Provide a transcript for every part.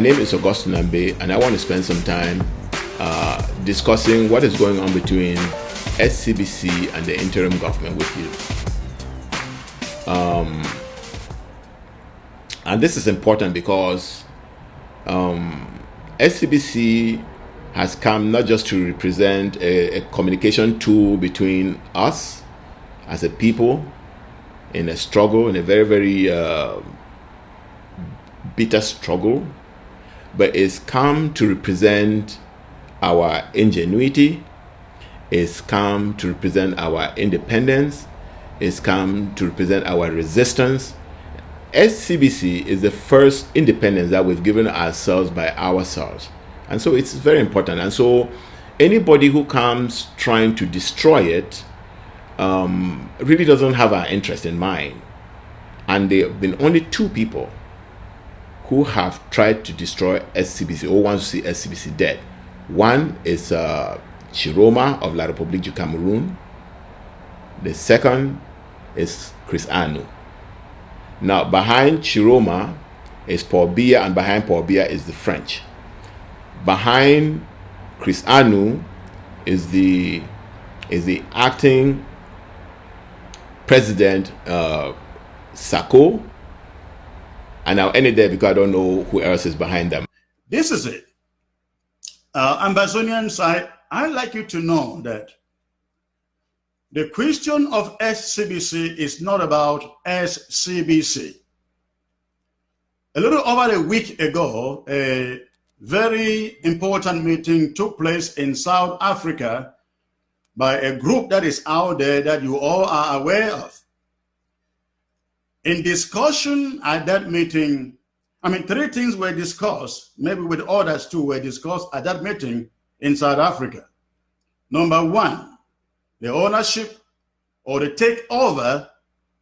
name is Augustine Ambe, and I want to spend some time discussing what is going on between SCBC and the interim government with you. And this is important because SCBC has come not just to represent a communication tool between us as a people in a struggle, in a very, very bitter struggle, but it's come to represent our ingenuity, it's come to represent our independence, it's come to represent our resistance. SCBC is the first independence that we've given ourselves by ourselves. And so it's very important. And so anybody who comes trying to destroy it really doesn't have our interest in mind. And there have been only two people who have tried to destroy SCBC or want to see SCBC dead. One is Chiroma of La République du Cameroon. The second is Kris. Now, behind Chiroma is Paul Biya, and behind Paul Biya is the French. Behind Kris is the acting president Sako. And I'll end it there because I don't know who else is behind them. This is it. Ambazonians, I'd like you to know that the question of SCBC is not about SCBC. A little over a week ago, a very important meeting took place in South Africa by a group that is out there that you all are aware of. In discussion at that meeting, three things were discussed, maybe with others too, were discussed at that meeting in South Africa. Number one, the ownership or the takeover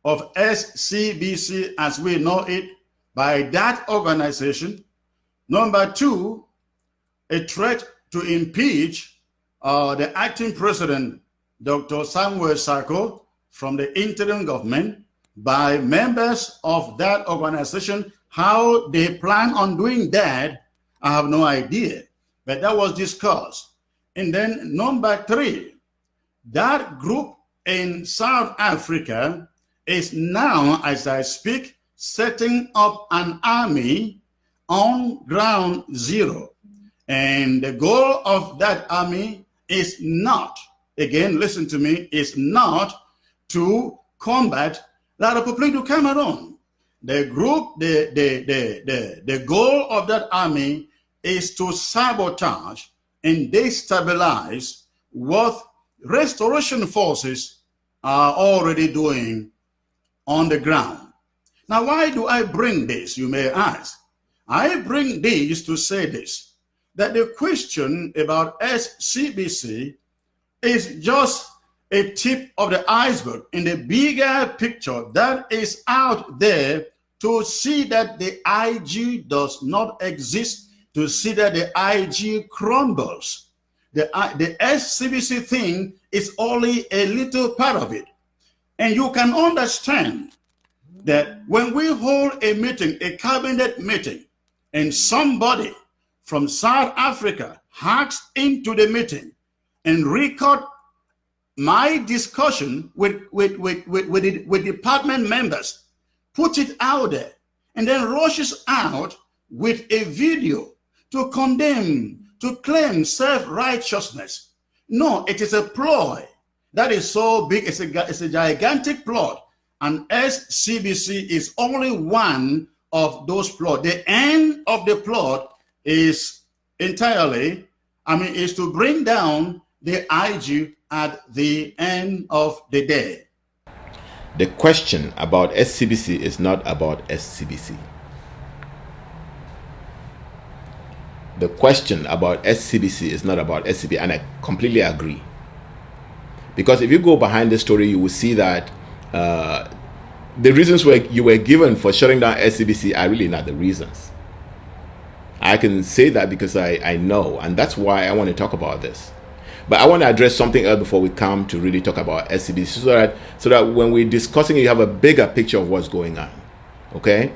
of SCBC as we know it by that organization. Number two, a threat to impeach the acting president, Dr. Samuel Sako, from the interim government by members of that organization. How they plan on doing that, I have no idea, but that was discussed. And then number three, that group in South Africa is now, as I speak, setting up an army on ground zero. And the goal of that army is not, again, listen to me, is not to combat La République du Cameroon. The group, the goal of that army is to sabotage and destabilize what restoration forces are already doing on the ground. Now, why do I bring this, you may ask? I bring this to say this, that the question about SCBC is just a tip of the iceberg in the bigger picture that is out there to see that the IG does not exist, to see that the IG crumbles. The SCBC thing is only a little part of it. And you can understand that when we hold a meeting, a cabinet meeting, and somebody from South Africa hacks into the meeting and record my discussion with department members, put it out there, and then rushes out with a video to condemn, to claim self-righteousness. No, it is a ploy that is so big. It's a gigantic plot, and SCBC is only one of those plots. The end of the plot is entirely, is to bring down the IG at the end of the day. The question about SCBC is not about SCBC. The question about SCBC is not about SCBC, and I completely agree. Because if you go behind the story, you will see that the reasons you were given for shutting down SCBC are really not the reasons. I can say that because I know, and that's why I want to talk about this. But I want to address something else before we come to really talk about SCBC, so that when we're discussing it, you have a bigger picture of what's going on. Okay?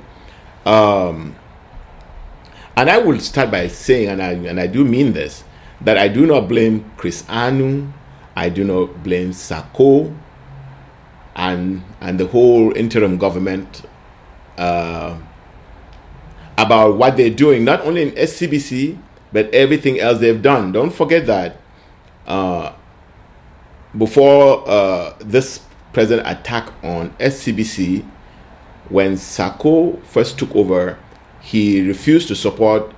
And I will start by saying, and I do mean this, that I do not blame Kris Anu, I do not blame Sako and the whole interim government about what they're doing, not only in SCBC, but everything else they've done. Don't forget that before this present attack on SCBC, when Sako first took over, he refused to support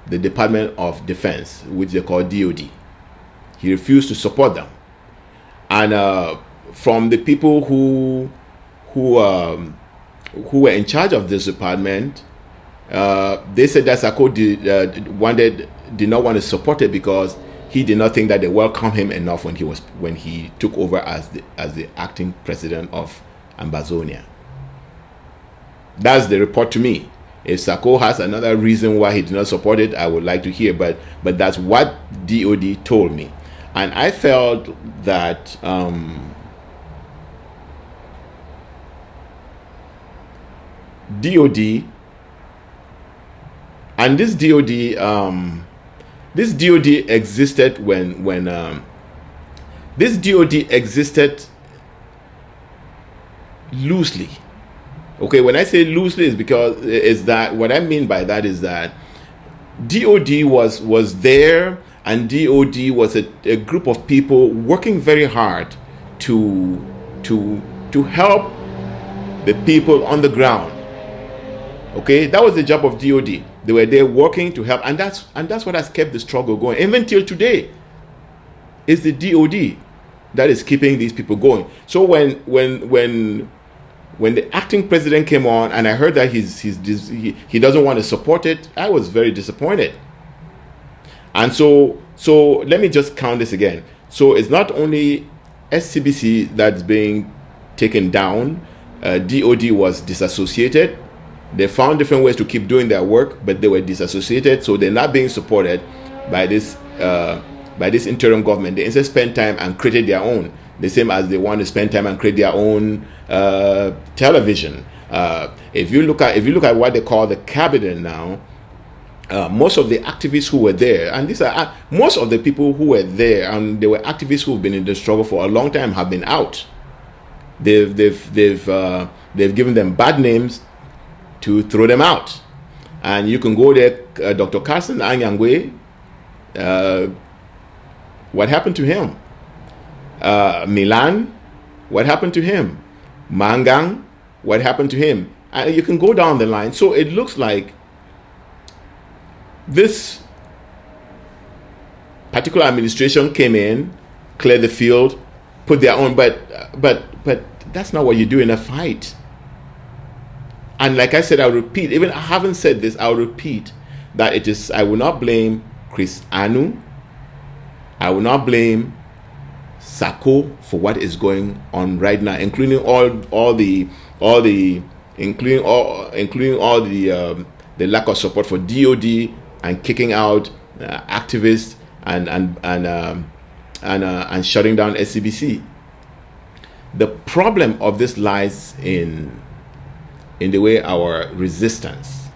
the Department of Defense, which they call DOD. He refused to support them. And from the people who were in charge of this department, they said that Sako did not want to support it because he did not think that they welcomed him enough when he took over as the acting president of Ambazonia. That's the report to me. If Sako has another reason why he did not support it, I would like to hear. But that's what DOD told me, and I felt that DOD and this DOD existed when this DOD existed loosely. Okay, when I say loosely, is that what I mean by that is that DOD was there, and DOD was a group of people working very hard to help the people on the ground. Okay, that was the job of DOD. They were there working to help, and that's what has kept the struggle going even till today. It's the DOD that is keeping these people going. So when the acting president came on, and I heard that he doesn't want to support it, I was very disappointed. And so let me just count this again. So it's not only SCBC that's being taken down. DOD was disassociated. They found different ways to keep doing their work, but they were disassociated, so they're not being supported by this interim government. They instead spend time and created their own, the same as they want to spend time and create their own television. If you look at what they call the cabinet now, most of the activists who were there, and these are most of the people who were there, and they were activists who've been in the struggle for a long time, have been out. They've given them bad names to throw them out. And you can go there, Dr. Carson Anyangwe, what happened to him? Milan, what happened to him? Mangang, what happened to him? And you can go down the line. So it looks like this particular administration came in, cleared the field, put their own, but that's not what you do in a fight. And like I said, I'll repeat, even I haven't said this, I'll repeat that I will not blame Kris Anu. I will not blame Sako for what is going on right now, including all the lack of support for DOD and kicking out activists and shutting down SCBC. The problem of this lies in the way our resistance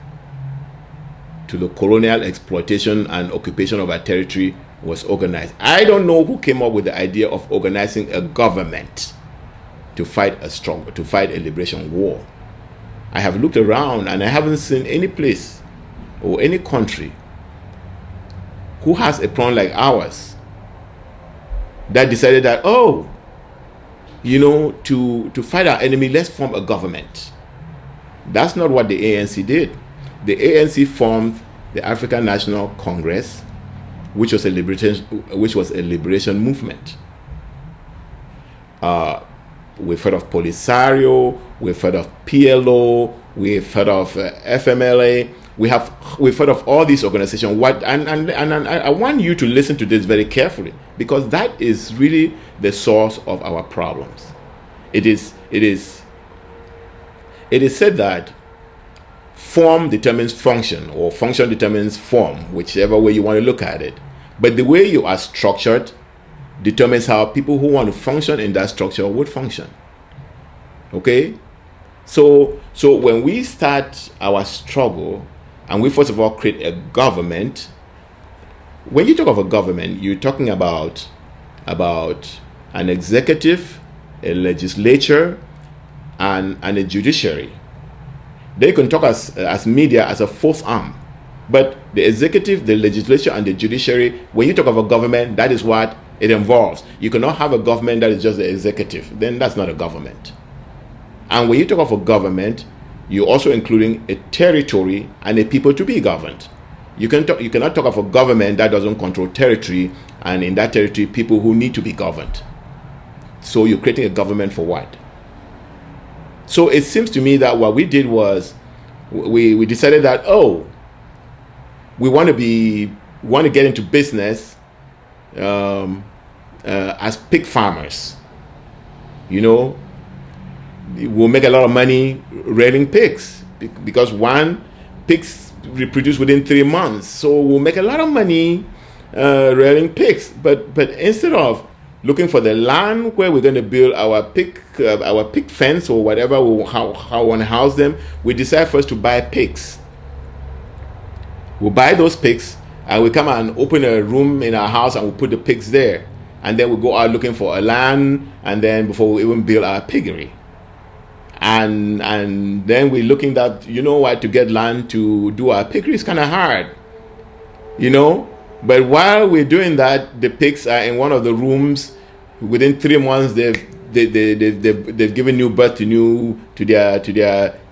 to the colonial exploitation and occupation of our territory was organized. I don't know who came up with the idea of organizing a government to fight a liberation war. I have looked around and I haven't seen any place or any country who has a plan like ours that decided that, to fight our enemy, let's form a government. That's not what the ANC did. The ANC formed the African National Congress, which was a liberation movement. We've heard of Polisario, we've heard of PLO, we've heard of FMLA. We've heard of all these organizations. And I want you to listen to this very carefully, because that is really the source of our problems. It is said that form determines function, or function determines form, whichever way you want to look at it. But the way you are structured determines how people who want to function in that structure would function. Okay? So when we start our struggle, and we first of all create a government. When you talk of a government, you're talking about an executive, a legislature, and a judiciary. They can talk as media as a fourth arm. But the executive, the legislature, and the judiciary, when you talk of a government, that is what it involves. You cannot have a government that is just the executive. Then that's not a government. And when you talk of a government, you're also including a territory and a people to be governed. You cannot talk of a government that doesn't control territory, and in that territory, people who need to be governed. So you're creating a government for what? So it seems to me that what we did was we decided that, we want to get into business as pig farmers. We'll make a lot of money rearing pigs because pigs reproduce within 3 months. So we'll make a lot of money rearing pigs. But instead of looking for the land where we're going to build our pig fence or whatever, how we want to house them, we decide first to buy pigs. We'll buy those pigs and we come and open a room in our house and we'll put the pigs there. And then we'll go out looking for a land, and then before we even build our piggery. And then we're looking that, to get land to do our piggery is kind of hard. But while we're doing that, the pigs are in one of the rooms. Within 3 months, they've given new birth to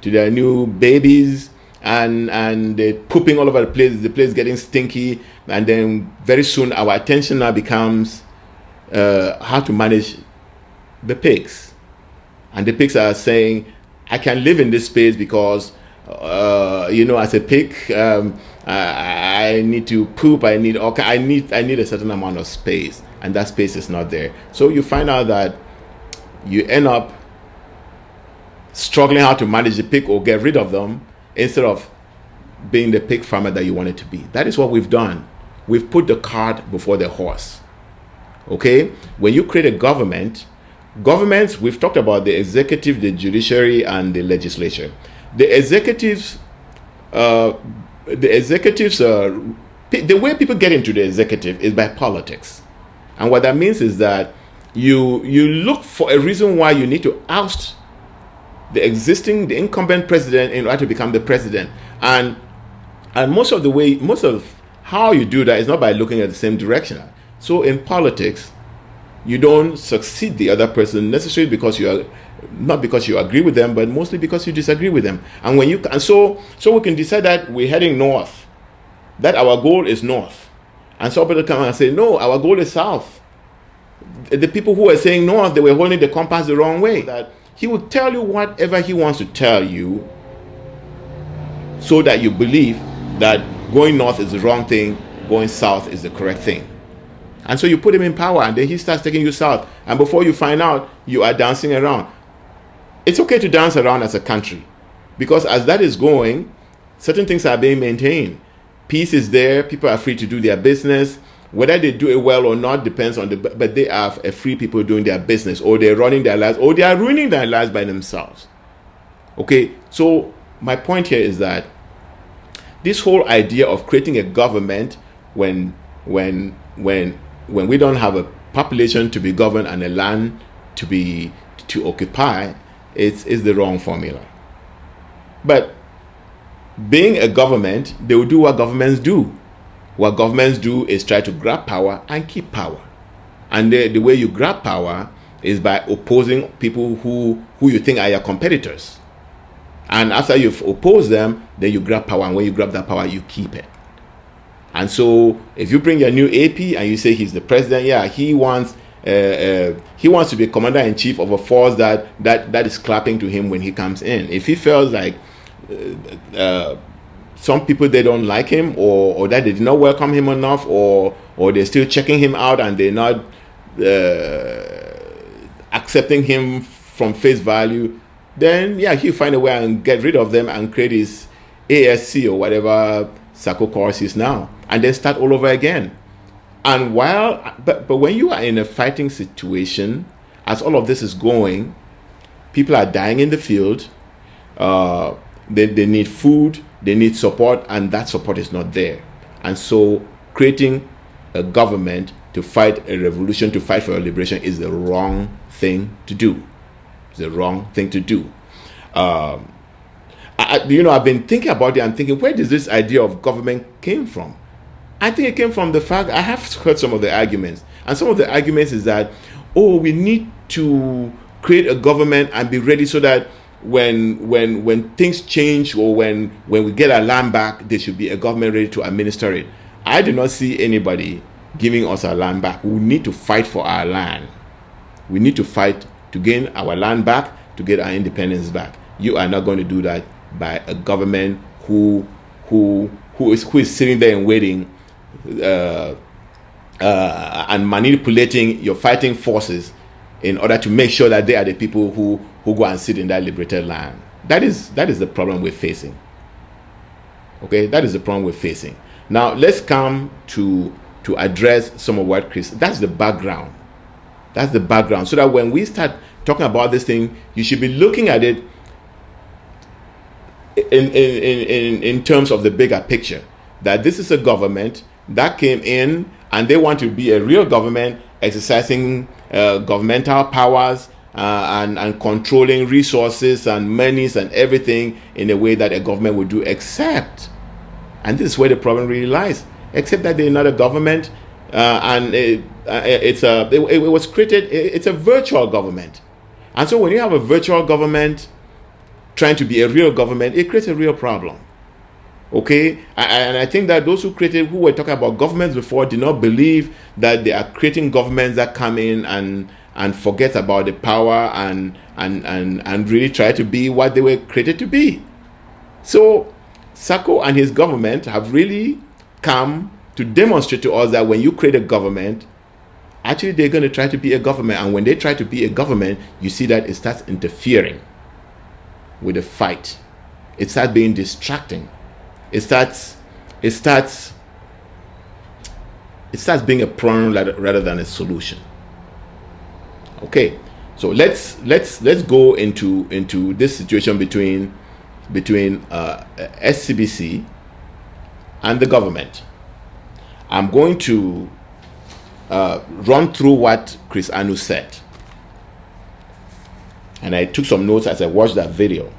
their new babies, and they're pooping all over the place. The place is getting stinky, and then very soon our attention now becomes how to manage the pigs. And the pigs are saying, I can live in this space because, as a pig, I need to poop. I need a certain amount of space, and that space is not there. So you find out that you end up struggling how to manage the pig or get rid of them instead of being the pig farmer that you wanted to be. That is what we've done. We've put the cart before the horse. Okay? When you create a governments, we've talked about the executive, the judiciary, and the legislature. The executives, the way people get into the executive is by politics. And what that means is that you look for a reason why you need to oust the incumbent president in order to become the president. And most of how you do that is not by looking at the same direction. So in politics, you don't succeed the other person necessarily because not because you agree with them, but mostly because you disagree with them. And so we can decide that we're heading north, that our goal is north. And some people come and say, no, our goal is south. The people who are saying north, they were holding the compass the wrong way. That he will tell you whatever he wants to tell you so that you believe that going north is the wrong thing, going south is the correct thing. And so you put him in power, and then he starts taking you south. And before you find out, you are dancing around. It's okay to dance around as a country, because as that is going, certain things are being maintained. Peace is there. People are free to do their business. Whether they do it well or not depends on but they are free people doing their business, or they're running their lives, or they are ruining their lives by themselves. Okay, so my point here is that this whole idea of creating a government when we don't have a population to be governed and a land to occupy, is the wrong formula. But being a government, they will do what governments do. What governments do is try to grab power and keep power. And the way you grab power is by opposing people who you think are your competitors. And after you've opposed them, then you grab power. And when you grab that power, you keep it. And so if you bring your new AP and you say he's the president, he wants to be commander-in-chief of a force that is clapping to him when he comes in. If he feels like some people, they don't like him, or that they did not welcome him enough, or they're still checking him out and they're not accepting him from face value, then he'll find a way and get rid of them and create his ASC or whatever Sako course is now, and then start all over again. And but when you are in a fighting situation, as all of this is going, people are dying in the field. They need food. they need support, and that support is not there. And so creating a government to fight a revolution, to fight for a liberation, is the wrong thing to do. It's the wrong thing to do. I've been thinking about it and thinking, where does this idea of government came from? I think it came from the fact, I have heard some of the arguments, and some of the arguments is that, we need to create a government and be ready so that when things change, or when we get our land back, there should be a government ready to administer it. I do not see anybody giving us our land back. We need to fight for our land. We need to fight to gain our land back, to get our independence back. You are not going to do that by a government who is sitting there and waiting and manipulating your fighting forces in order to make sure that they are the people who go and sit in that liberated land. That is the problem we're facing. Okay, that is the problem we're facing. Now let's come to address some of what Kris. That's the background. That's the background. So that when we start talking about this thing, you should be looking at it in terms of the bigger picture. That this is a government that came in and they want to be a real government, exercising governmental powers and controlling resources and monies and everything in a way that a government would do, except, and this is where the problem really lies, except that they're not a government, and it was created, it's a virtual government. And so when you have a virtual government trying to be a real government, it creates a real problem. Okay, and I think that those who were talking about governments before, did not believe that they are creating governments that come in and forget about the power and really try to be what they were created to be. So Sako and his government have really come to demonstrate to us that when you create a government, actually they're going to try to be a government, and when they try to be a government, you see that it starts interfering with the fight. It starts being distracting. It starts being a problem rather than a solution. Okay, so let's go into this situation between SCBC and the government. I'm going to run through what Kris Anu said, and I took some notes as I watched that video.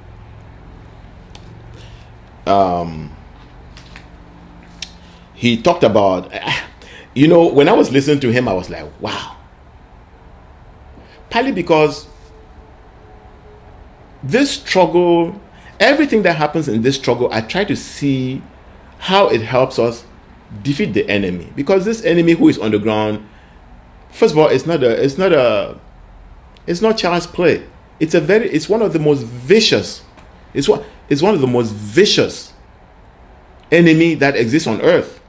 He talked about, when I was listening to him, I was like, wow. Partly because this struggle, everything that happens in this struggle, I try to see how it helps us defeat the enemy. Because this enemy who is on the ground, first of all, it's not child's play. It's one of the most vicious. It's one of the most vicious enemy that exists on earth.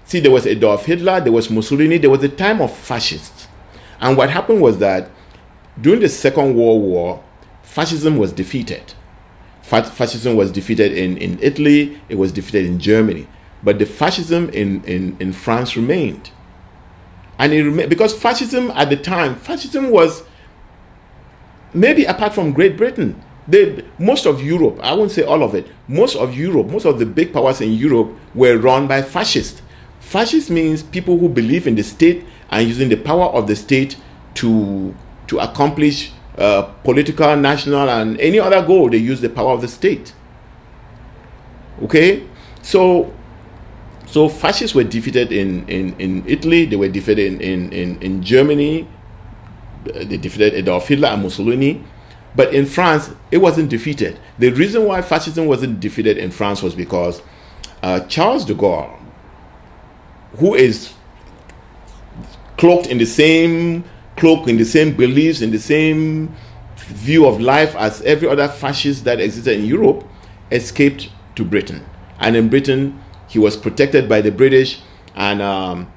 See, there was Adolf Hitler, there was Mussolini, there was a time of fascists. And what happened was that during the Second World War, fascism was defeated. Fascism was defeated in Italy, it was defeated in Germany. But the fascism in France remained. And because fascism at the time, fascism was, maybe apart from Great Britain, most of Europe, I won't say all of it, most of Europe, most of the big powers in Europe were run by fascists. Fascist means people who believe in the state and using the power of the state to accomplish political, national, and any other goal. They use the power of the state. Okay, so fascists were defeated in Italy. They were defeated in Germany. They defeated Adolf Hitler and Mussolini. But in France, it wasn't defeated. The reason why fascism wasn't defeated in France was because Charles de Gaulle, who is cloaked in the same beliefs, in the same view of life as every other fascist that existed in Europe, escaped to Britain. And in Britain, he was protected by the British, and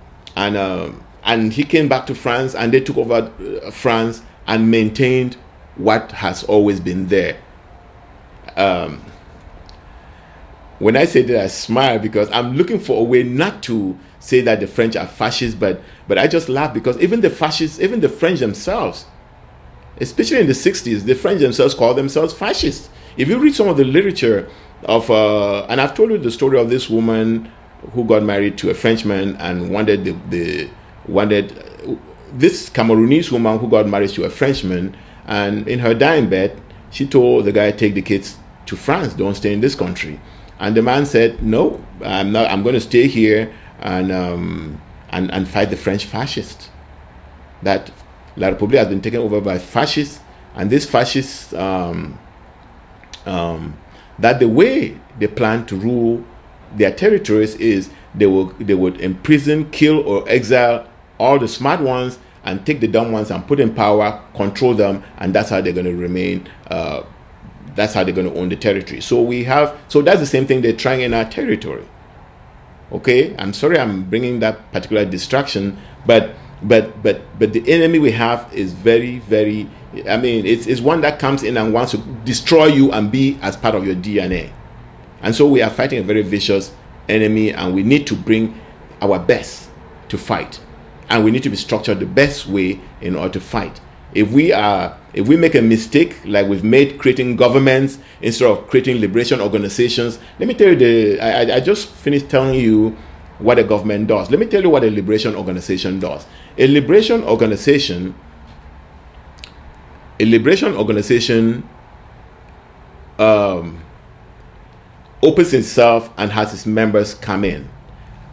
he came back to France, and they took over France and maintained what has always been there. When I say that, I smile because I'm looking for a way not to say that the French are fascists, but I just laugh because even the fascists, even the French themselves, especially in the 60s, the French themselves call themselves fascists. If you read some of the literature and I've told you the story of this woman who got married to a Frenchman and wanted this Cameroonese woman who got married to a Frenchman, and in her dying bed, she told the guy, take the kids to France, don't stay in this country. And the man said, no, I'm not. I'm going to stay here and fight the French fascists. That La République has been taken over by fascists, and these fascists, that the way they plan to rule their territories is they would imprison, kill, or exile all the smart ones and take the dumb ones and put in power, control them, and that's how they're going to remain. That's how they're going to own the territory. So that's the same thing they're trying in our territory. Okay, I'm sorry I'm bringing that particular distraction, but the enemy we have is very, very, I mean, it's one that comes in and wants to destroy you and be as part of your DNA. And so we are fighting a very vicious enemy, and we need to bring our best to fight. And we need to be structured the best way in order to fight. If we make a mistake, like we've made creating governments instead of creating liberation organizations, let me tell you, I just finished telling you what a government does. Let me tell you what a liberation organization does. A liberation organization opens itself and has its members come in.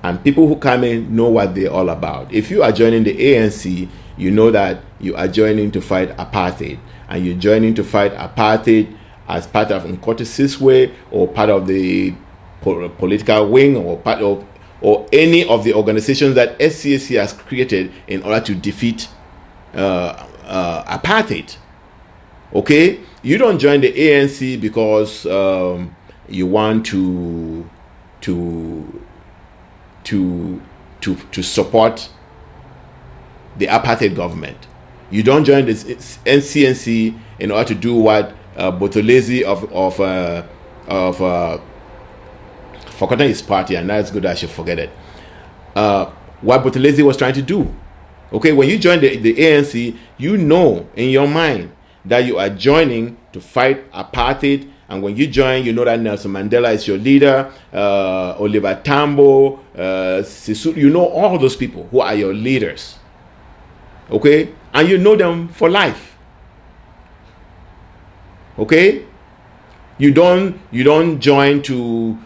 And people who come in know what they're all about. If you are joining the ANC, you know that you are joining to fight apartheid. And you're joining to fight apartheid as part of Nkoti Siswe, or part of the political wing, or part of, or any of the organizations that SCAC has created in order to defeat apartheid. Okay? You don't join the ANC because you want to support the apartheid government. You don't join this NCNC in order to do what Botolezi of forgotten his party, and that's good, I should forget it. What Botolezi was trying to do. Okay, when you join the ANC, you know in your mind that you are joining to fight apartheid. And when you join, you know that Nelson Mandela is your leader, Oliver Tambo, Sisulu, you know all those people who are your leaders. Okay? And you know them for life. Okay? You don't join you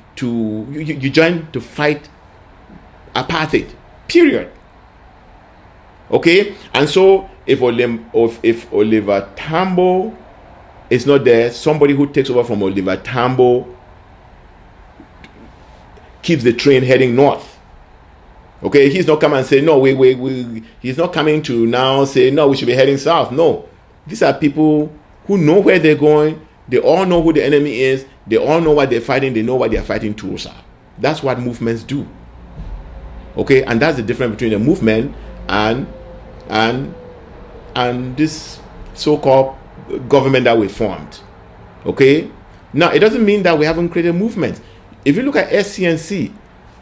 join to fight apartheid. Period. Okay? And so if Oliver Tambo is not there, somebody who takes over from Oliver Tambo keeps the train heading north. Okay, he's not coming and say, no, he's not coming to now say, no, we should be heading south. No, these are people who know where they're going. They all know who the enemy is. They all know what they're fighting. They know what they're fighting towards. That's what movements do. Okay, and that's the difference between a movement and this so-called government that we formed. Okay, now it doesn't mean that we haven't created movements. If you look at SCNC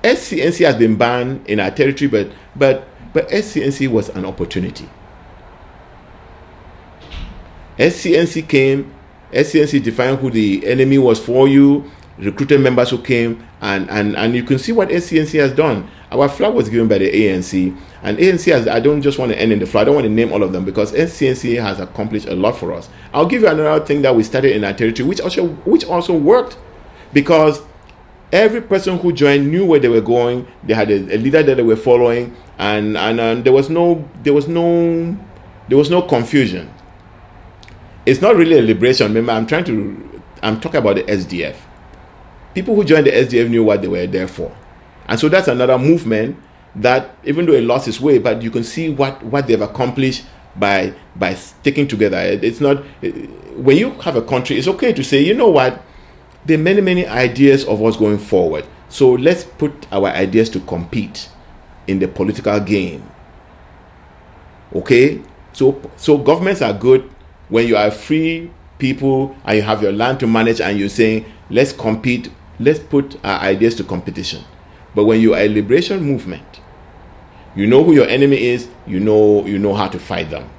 has been banned in our territory, but SCNC was an opportunity. SCNC came, SCNC defined who the enemy was for you, recruited members who came, and you can see what SCNC has done. Our flag was given by the ANC, and ANC has, I don't just want to end in the flag, I don't want to name all of them, because SCNC has accomplished a lot for us. I'll give you another thing that we started in our territory, which also worked, because every person who joined knew where they were going. They had a leader that they were following, and there was no confusion. It's not really a liberation. Remember, I'm talking about the SDF. People who joined the SDF knew what they were there for. And so that's another movement that, even though it lost its way, but you can see what they've accomplished by sticking together. It's not, when you have a country, it's okay to say, you know what, there are many ideas of what's going forward. So let's put our ideas to compete in the political game. Okay? So governments are good when you are free people and you have your land to manage and you're saying, let's compete, let's put our ideas to competition. But when you are a liberation movement, you know who your enemy is, you know how to fight them.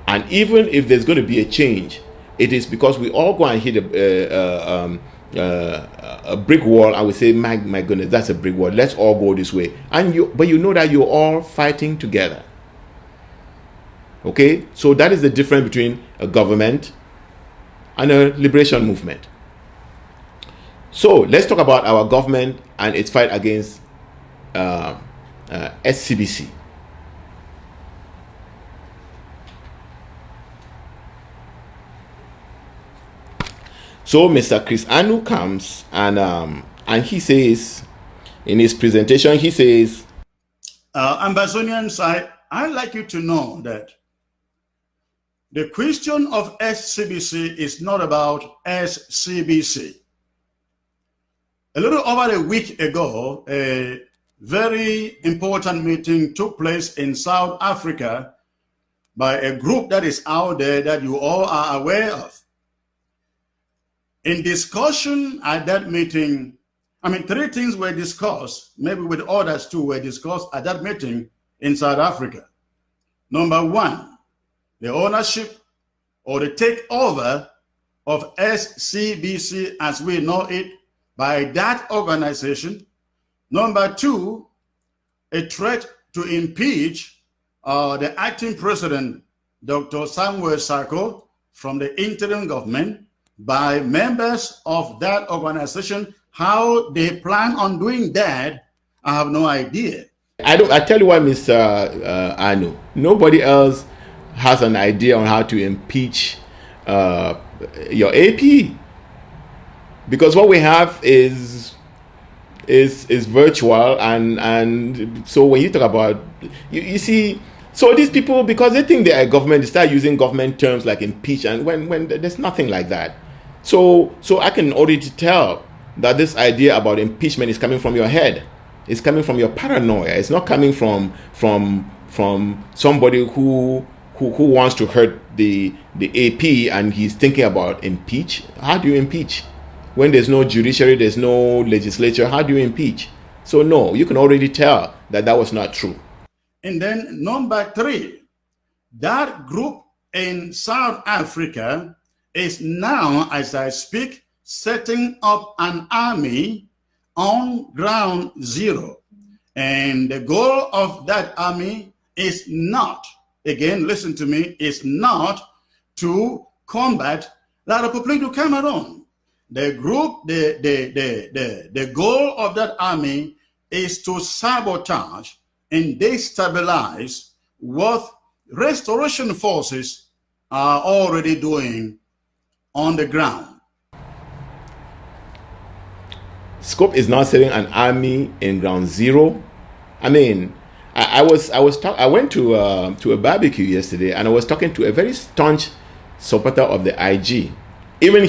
And even if there's going to be a change, it is because we all go and hit a brick wall, I would say, my goodness, that's a brick wall. Let's all go this way. But you know that you're all fighting together. Okay, so that is the difference between a government and a liberation movement. So let's talk about our government and its fight against SCBC. So Mr. Kris comes and he says, in his presentation, he says, Ambazonians, I'd like you to know that the question of SCBC is not about SCBC. A little over a week ago, a very important meeting took place in South Africa by a group that is out there that you all are aware of. In discussion at that meeting, three things were discussed, maybe with others too, were discussed at that meeting in South Africa. Number one, the ownership or the takeover of SCBC as we know it by that organization. Number two, a threat to impeach the acting president, Dr. Samuel Sarko, from the interim government by members of that organization. How they plan on doing that, I have no idea. I tell you what, Mr. Anu, nobody else has an idea on how to impeach your AP, because what we have is virtual, and so when you talk about you see, so these people, because they think they are government, they start using government terms like impeach, and when there's nothing like that. So I can already tell that this idea about impeachment is coming from your head. It's coming from your paranoia. It's not coming from somebody who wants to hurt the AP and he's thinking about impeach. How do you impeach? When there's no judiciary, there's no legislature, how do you impeach? So no, you can already tell that that was not true. And then number three, that group in South Africa is now, as I speak, setting up an army on ground zero. And the goal of that army is not, again, listen to me, is not to combat La République du Cameroon. The group, the goal of that army is to sabotage and destabilize what restoration forces are already doing on the ground. Scope is not setting an army in ground zero. I mean, I went to a barbecue yesterday, and I was talking to a very staunch supporter of the IG. Even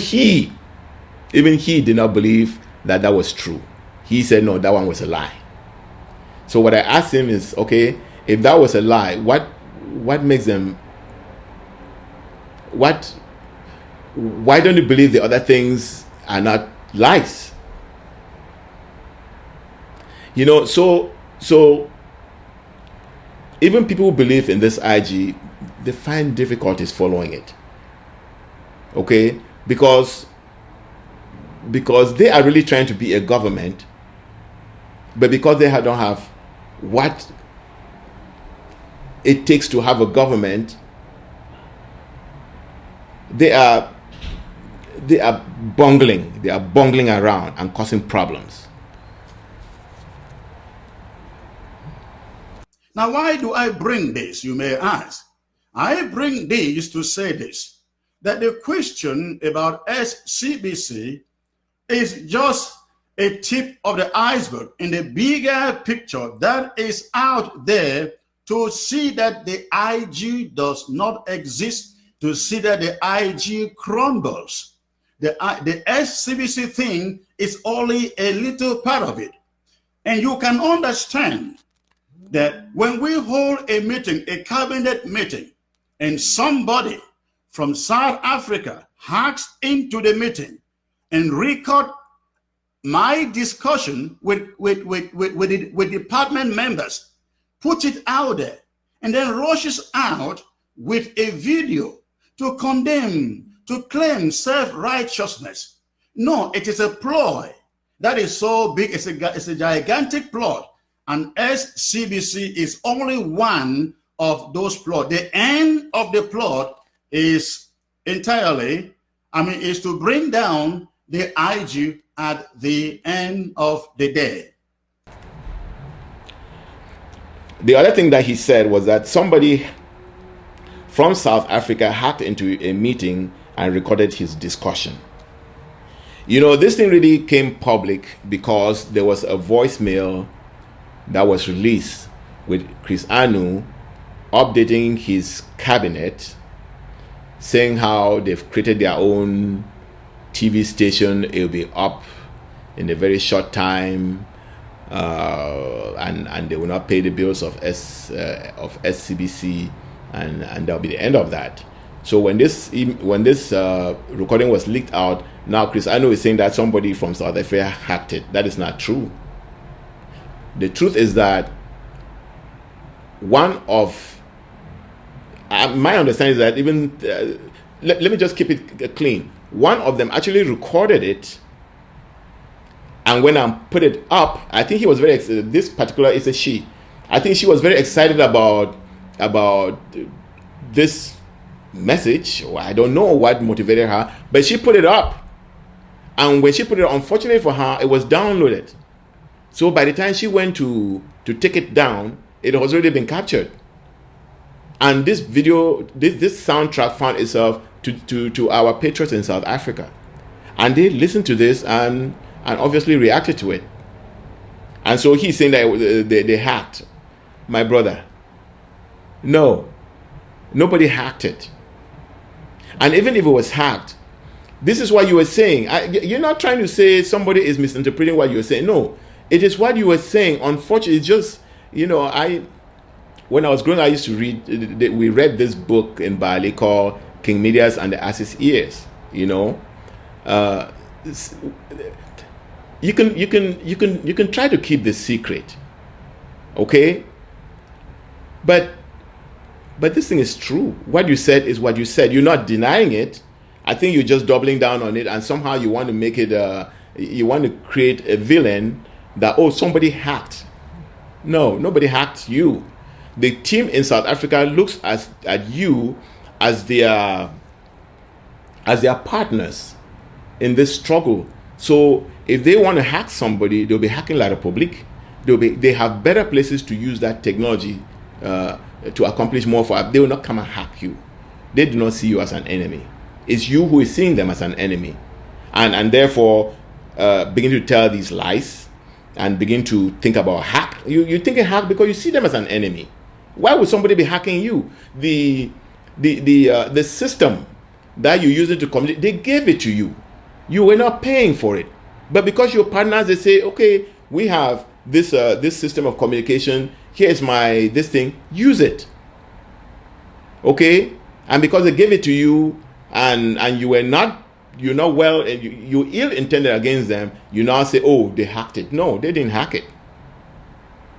he did not believe that that was true. He said no, that one was a lie. So what I asked him is, okay, if that was a lie, what makes them? Why don't you believe the other things are not lies? You know, so even people who believe in this IG, they find difficulties following it. Okay, because they are really trying to be a government, but because they don't have what it takes to have a government, they are bungling around and causing problems. Now, why do I bring this, you may ask? I bring this to say this, that the question about SCBC is just a tip of the iceberg in the bigger picture that is out there, to see that the IG does not exist, to see that the IG crumbles. The SCBC thing is only a little part of it. And you can understand that when we hold a meeting, a cabinet meeting, and somebody from South Africa hacks into the meeting and record my discussion with department members, put it out there, and then rushes out with a video to condemn, to claim self-righteousness, No, it is a ploy that is so big. It's a gigantic plot. And SCBC is only one of those plots. The end of the plot is entirely, is to bring down the IG at the end of the day. The other thing that he said was that somebody from South Africa hacked into a meeting and recorded his discussion. You know, this thing really came public because there was a voicemail that was released with Kris updating his cabinet, saying how they've created their own TV station. It'll be up in a very short time, and they will not pay the bills of SCBC, and that'll be the end of that. So when this recording was leaked out, now Kris is saying that somebody from South Africa hacked it. That is not true. The truth is that one of my understanding is that even let me just keep it clean. One of them actually recorded it, and when I put it up, I think he was very excited. This particular is a she. I think she was very excited about this message. I don't know what motivated her, but she put it up, and when she put it, unfortunately for her, it was downloaded. So by the time she went to take it down, it has already been captured. And this video, this soundtrack found itself to our patriots in South Africa. And they listened to this and obviously reacted to it. And so he's saying that they hacked. My brother, no, nobody hacked it. And even if it was hacked, this is what you were saying. You're not trying to say somebody is misinterpreting what you're saying. No. It is what you were saying. Unfortunately, it's just, when I was growing up, I used to read, we read this book in Bali called King Midas and the Ass's Ears, You can try to keep this secret, okay? But this thing is true. What you said is what you said. You're not denying it. I think you're just doubling down on it, and somehow you want to make it, you want to create a villain that, somebody hacked. No, nobody hacked you. The team in South Africa looks at you as their partners in this struggle. So if they want to hack somebody, they'll be hacking La Republique. They have better places to use that technology to accomplish more for. They will not come and hack you. They do not see you as an enemy. It's you who is seeing them as an enemy, and therefore begin to tell these lies and begin to think about hack. You think a hack because you see them as an enemy. Why would somebody be hacking you? The system that you're using to communicate, they gave it to you. You were not paying for it, but because your partners, they say, okay, we have this system of communication. Here's this thing. Use it. Okay, and because they gave it to you, and you're not well, and you ill-intended against them, you now say, they hacked it. No, they didn't hack it.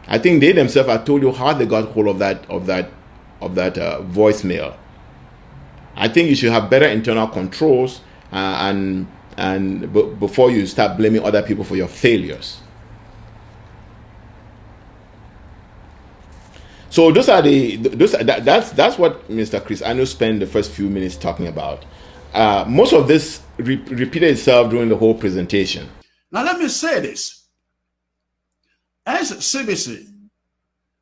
I think they themselves have told you how they got hold of that voicemail. I think you should have better internal controls before you start blaming other people for your failures. So that's what Mr. Kris spent the first few minutes talking about. Most of this repeated itself during the whole presentation. Now let me say this. As SCBC,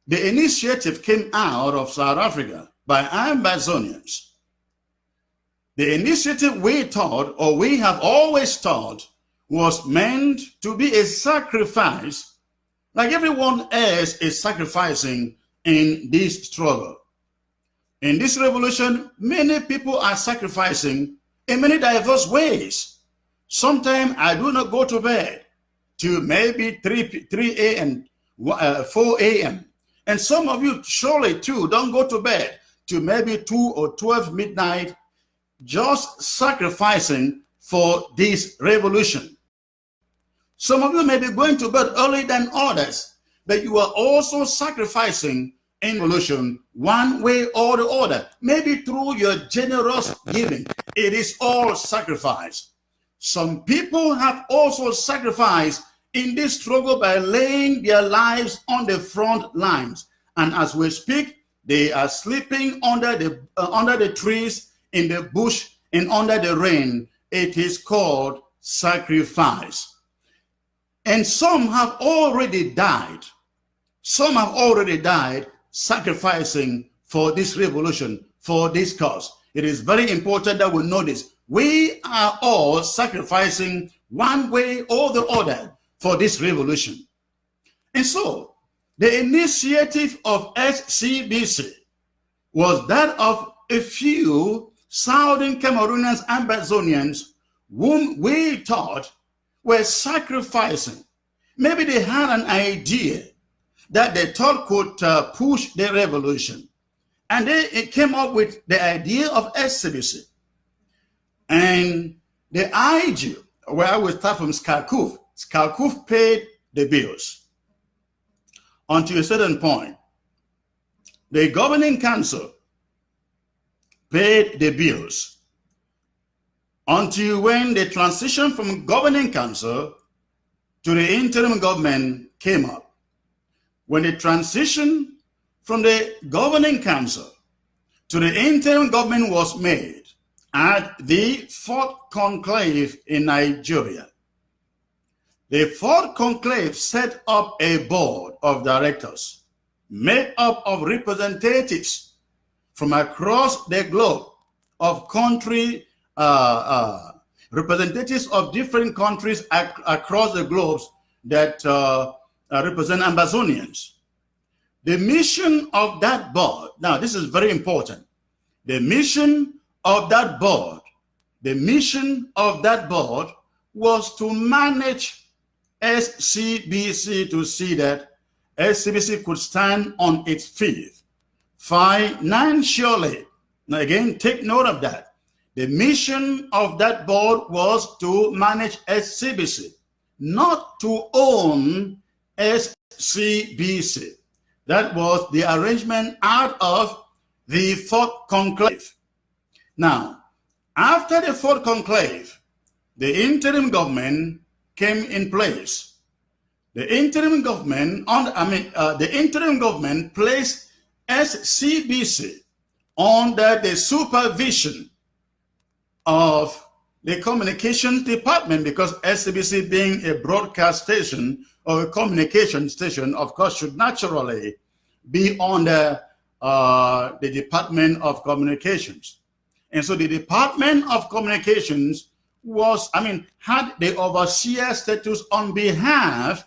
the initiative came out of South Africa by Ambazonians. The initiative we have always thought, was meant to be a sacrifice, like everyone else is sacrificing in this struggle. In this revolution, many people are sacrificing in many diverse ways. Sometimes I do not go to bed till maybe 3 a.m., 4 a.m. And some of you surely too don't go to bed till maybe 2 or 12 midnight, just sacrificing for this revolution. Some of you may be going to bed early than others, but you are also sacrificing in revolution one way or the other, maybe through your generous giving. It is all sacrifice. some people have also sacrificed in this struggle by laying their lives on the front lines. And as we speak, they are sleeping under the trees, in the bush, and under the rain. It is called sacrifice. And some have already died. Some have already died sacrificing for this revolution, for this cause. It is very important that we know this. We are all sacrificing one way or the other for this revolution. And so, the initiative of SCBC was that of a few Southern Cameroonians and Ambazonians whom we thought were sacrificing. Maybe they had an idea that they thought could push the revolution. And they came up with the idea of SCBC. And the idea, where I will start from Skalkouf paid the bills. Until a certain point, the governing council paid the bills until when the transition from governing council to the interim government came up. When the transition from the governing council to the interim government was made at the fourth conclave in Nigeria, the fourth conclave set up a board of directors made up of representatives from across the globe of representatives of different countries across the globe that represent Ambazonians. The mission of that board, now this is very important, the mission of that board was to manage SCBC, to see that SCBC could stand on its feet financially. Now again, take note of that. The mission of that board was to manage SCBC, not to own SCBC. That was the arrangement out of the fourth conclave. Now, after the fourth conclave, the interim government came in place. The interim government placed SCBC under the supervision of the communications department, because SCBC, being a broadcast station or a communication station, of course, should naturally be under the Department of Communications. And so the Department of Communications had the overseer status on behalf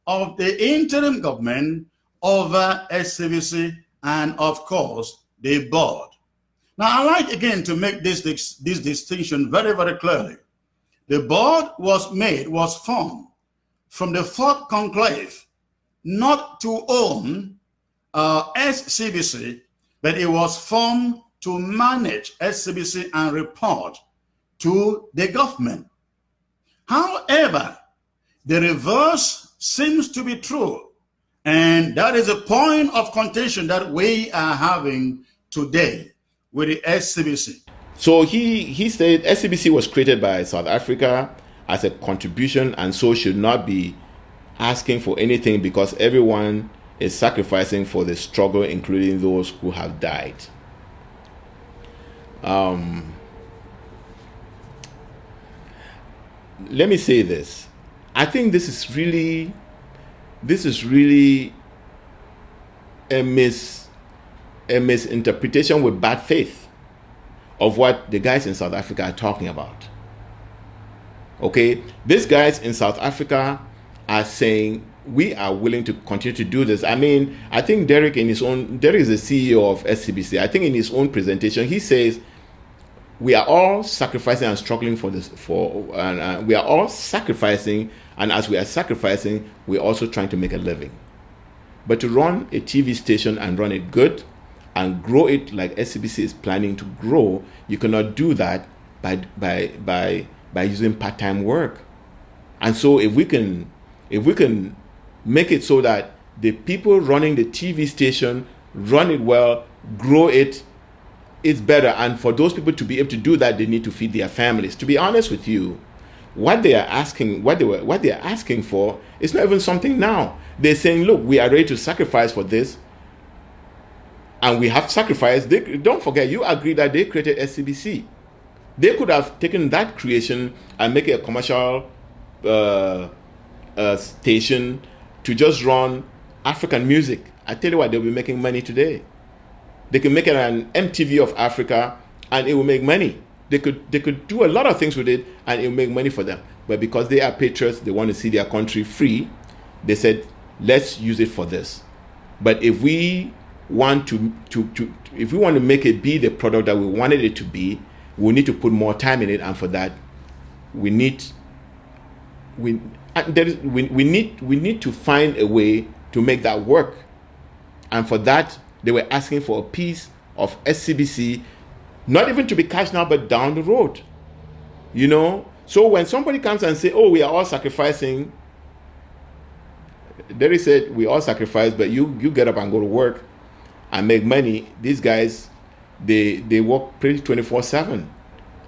of the interim government over SCBC and, of course, the board. Now, I like again to make this distinction very, very clearly. The board was formed from the fourth conclave, not to own SCBC, but it was formed to manage SCBC and report to the government. However, the reverse seems to be true, and that is a point of contention that we are having today with the SCBC. So he said SCBC was created by South Africa as a contribution, and so should not be asking for anything because everyone is sacrificing for the struggle, including those who have died. Let me say this. I think this is really a misinterpretation with bad faith of what the guys in South Africa are talking about. Okay, these guys in South Africa are saying we are willing to continue to do this. I mean, I think Derek is the CEO of SCBC. I think in his own presentation he says we are all sacrificing and struggling for this. We are all sacrificing, and as we are sacrificing, we're also trying to make a living. But to run a TV station and run it good and grow it like SCBC is planning to grow, you cannot do that by using part-time work. And so if we can make it so that the people running the TV station run it well, grow it, it's better. And for those people to be able to do that, they need to feed their families. To be honest with you, what they are asking, what they are asking for is not even something now. They're saying, look, we are ready to sacrifice for this, and we have sacrificed. Don't forget, you agree that they created SCBC. They could have taken that creation and make it a commercial station to just run African music. I tell you what, they'll be making money today. They can make it an MTV of Africa, and it will make money. They could do a lot of things with it, and it will make money for them. But because they are patriots, they want to see their country free, they said, let's use it for this. But if we want to make it be the product that we wanted it to be, we need to put more time in it, and for that, we need to find a way to make that work. And for that, they were asking for a piece of SCBC, not even to be cashed now, but down the road. You know? So when somebody comes and say, oh, we are all sacrificing, Derry said, we all sacrifice, but you get up and go to work and make money. These guys, they work pretty 24/7.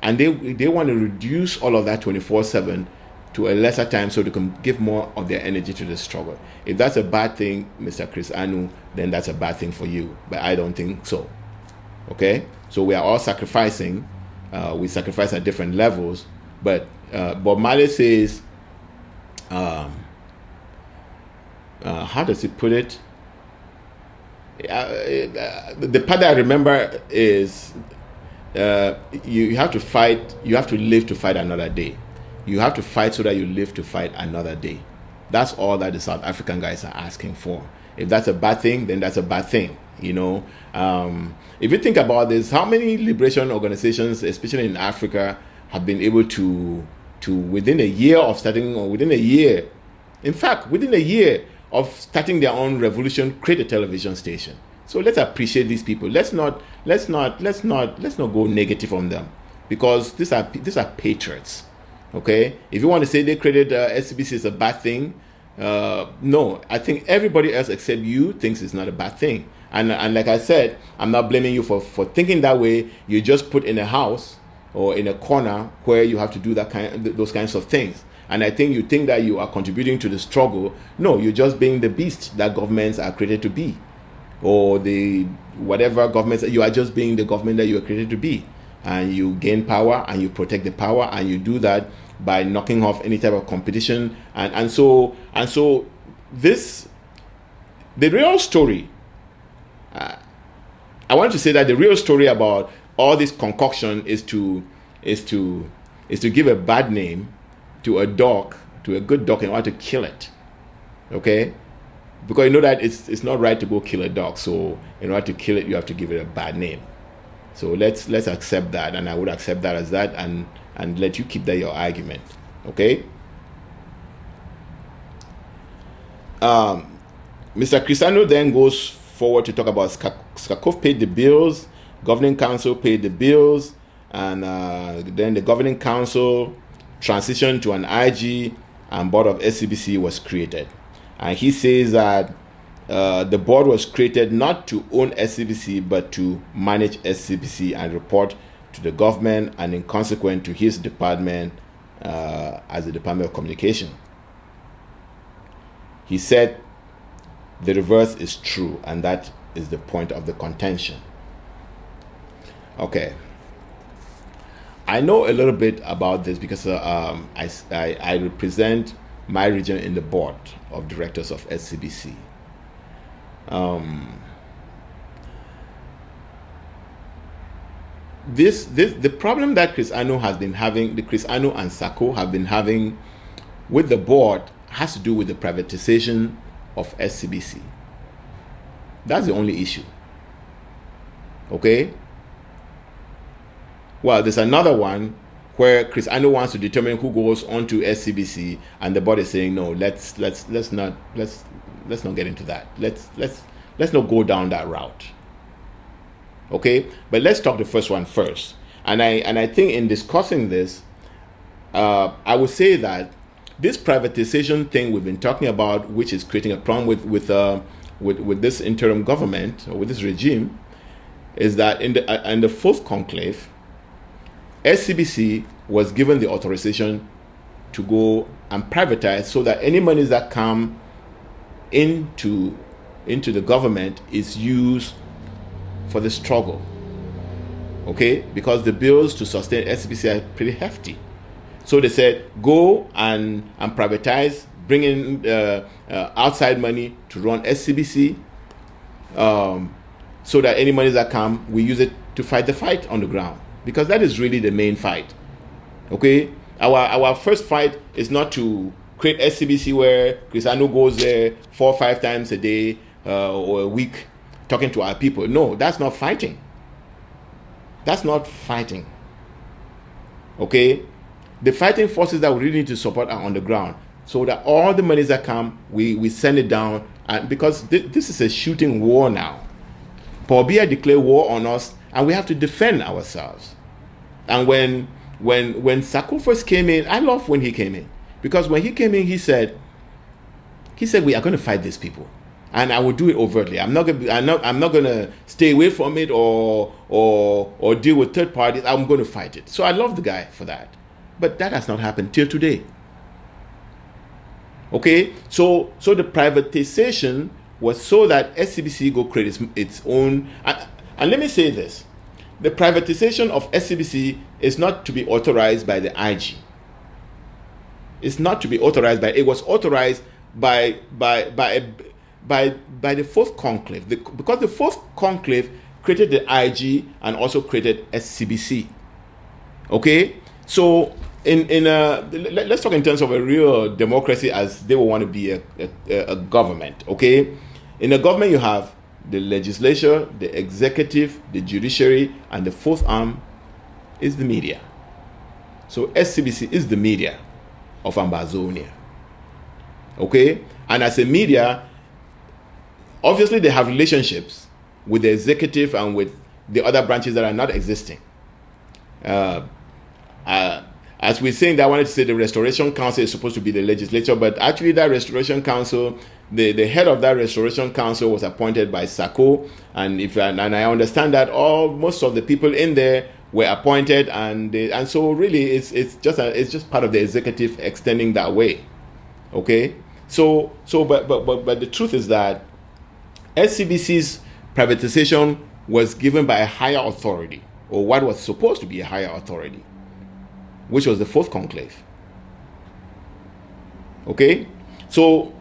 And they want to reduce all of that 24/7 to a lesser time so they can give more of their energy to the struggle. If that's a bad thing, Mr. Kris Anu, then that's a bad thing for you. But I don't think so. Okay? So we are all sacrificing. We sacrifice at different levels. But Bob Marley says, how does he put it? The part that I remember is you have to fight, you have to live to fight another day. You have to fight so that you live to fight another day. That's all that the South African guys are asking for. If that's a bad thing, then that's a bad thing. You know, if you think about this, how many liberation organizations, especially in Africa, have been able to within a year of starting, or within a year, in fact, within a year of starting their own revolution, create a television station. So let's appreciate these people. Let's not go negative on them, because these are patriots. Okay, if you want to say they created SCBC is a bad thing, no, I think everybody else except you thinks it's not a bad thing. And like I said, I'm not blaming you for thinking that way. You just put in a house or in a corner where you have to do those kinds of things. And I think you think that you are contributing to the struggle. No, you're just being the beast that governments are created to be, or the whatever governments. You are just being the government that you are created to be, and you gain power and you protect the power, and you do that by knocking off any type of competition. And so this, the real story. I want to say that the real story about all this concoction is to give a bad name to a dog, to a good dog, in order to kill it. Okay? Because you know that it's not right to go kill a dog. So in order to kill it, you have to give it a bad name. So let's accept that, and I would accept that as that, and let you keep that your argument. Okay? Mr. Kris Anu then goes forward to talk about Skakov paid the bills, governing council paid the bills, and then the governing council transitioned to an IG, and board of SCBC was created. And he says that the board was created not to own SCBC, but to manage SCBC and report to the government, and in consequence to his department as the Department of Communication. He said the reverse is true, and that is the point of the contention. Okay. I know a little bit about this because I represent my region in the board of directors of SCBC. The problem that Kris Anu has been having, the Kris Anu and Sako have been having with the board, has to do with the privatization of SCBC. That's the only issue. Okay? Well, there's another one where Kris Anu wants to determine who goes onto SCBC, and the board is saying no. Let's not get into that. Let's not go down that route. Okay, but let's talk the first one first. And I think in discussing this, I would say that this privatization thing we've been talking about, which is creating a problem with this interim government, or with this regime, is that in the fourth conclave, SCBC was given the authorization to go and privatize so that any monies that come into the government is used for the struggle. Okay? Because the bills to sustain SCBC are pretty hefty. So they said, go and privatize, bring in outside money to run SCBC, so that any monies that come, we use it to fight the fight on the ground. Because that is really the main fight. Okay? Our first fight is not to create SCBC where Kris Anu goes there 4 or 5 times a day or a week talking to our people. No, that's not fighting. That's not fighting. Okay? The fighting forces that we really need to support are on the ground, so that all the monies that come, we send it down. And because this is a shooting war now. Paul Biya declared war on us, and we have to defend ourselves. And when Sako first came in, I love when he came in, because when he came in, he said we are going to fight these people, and I will do it overtly. I'm not going to stay away from it or deal with third parties. I'm going to fight it. So I love the guy for that. But that has not happened till today. Okay, so the privatization was so that SCBC go create its own. And let me say this: the privatization of SCBC is not to be authorized by the IG. It's not to be authorized by. It was authorized by the fourth conclave, because the fourth conclave created the IG and also created SCBC. Okay, so let's talk in terms of a real democracy, as they will want to be a government. Okay, in a government you have the legislature, the executive, the judiciary, and the fourth arm is the media. So SCBC is the media of Ambazonia. Okay, and as a media, obviously they have relationships with the executive and with the other branches that are not existing. As we're saying that, I wanted to say the Restoration Council is supposed to be the legislature, but actually that Restoration Council, the head of that Restoration Council was appointed by Sako, and I understand that most of the people in there were appointed, and so really it's just part of the executive extending that way. Okay, but the truth is that SCBC's privatization was given by a higher authority, or what was supposed to be a higher authority, which was the fourth conclave. Okay, so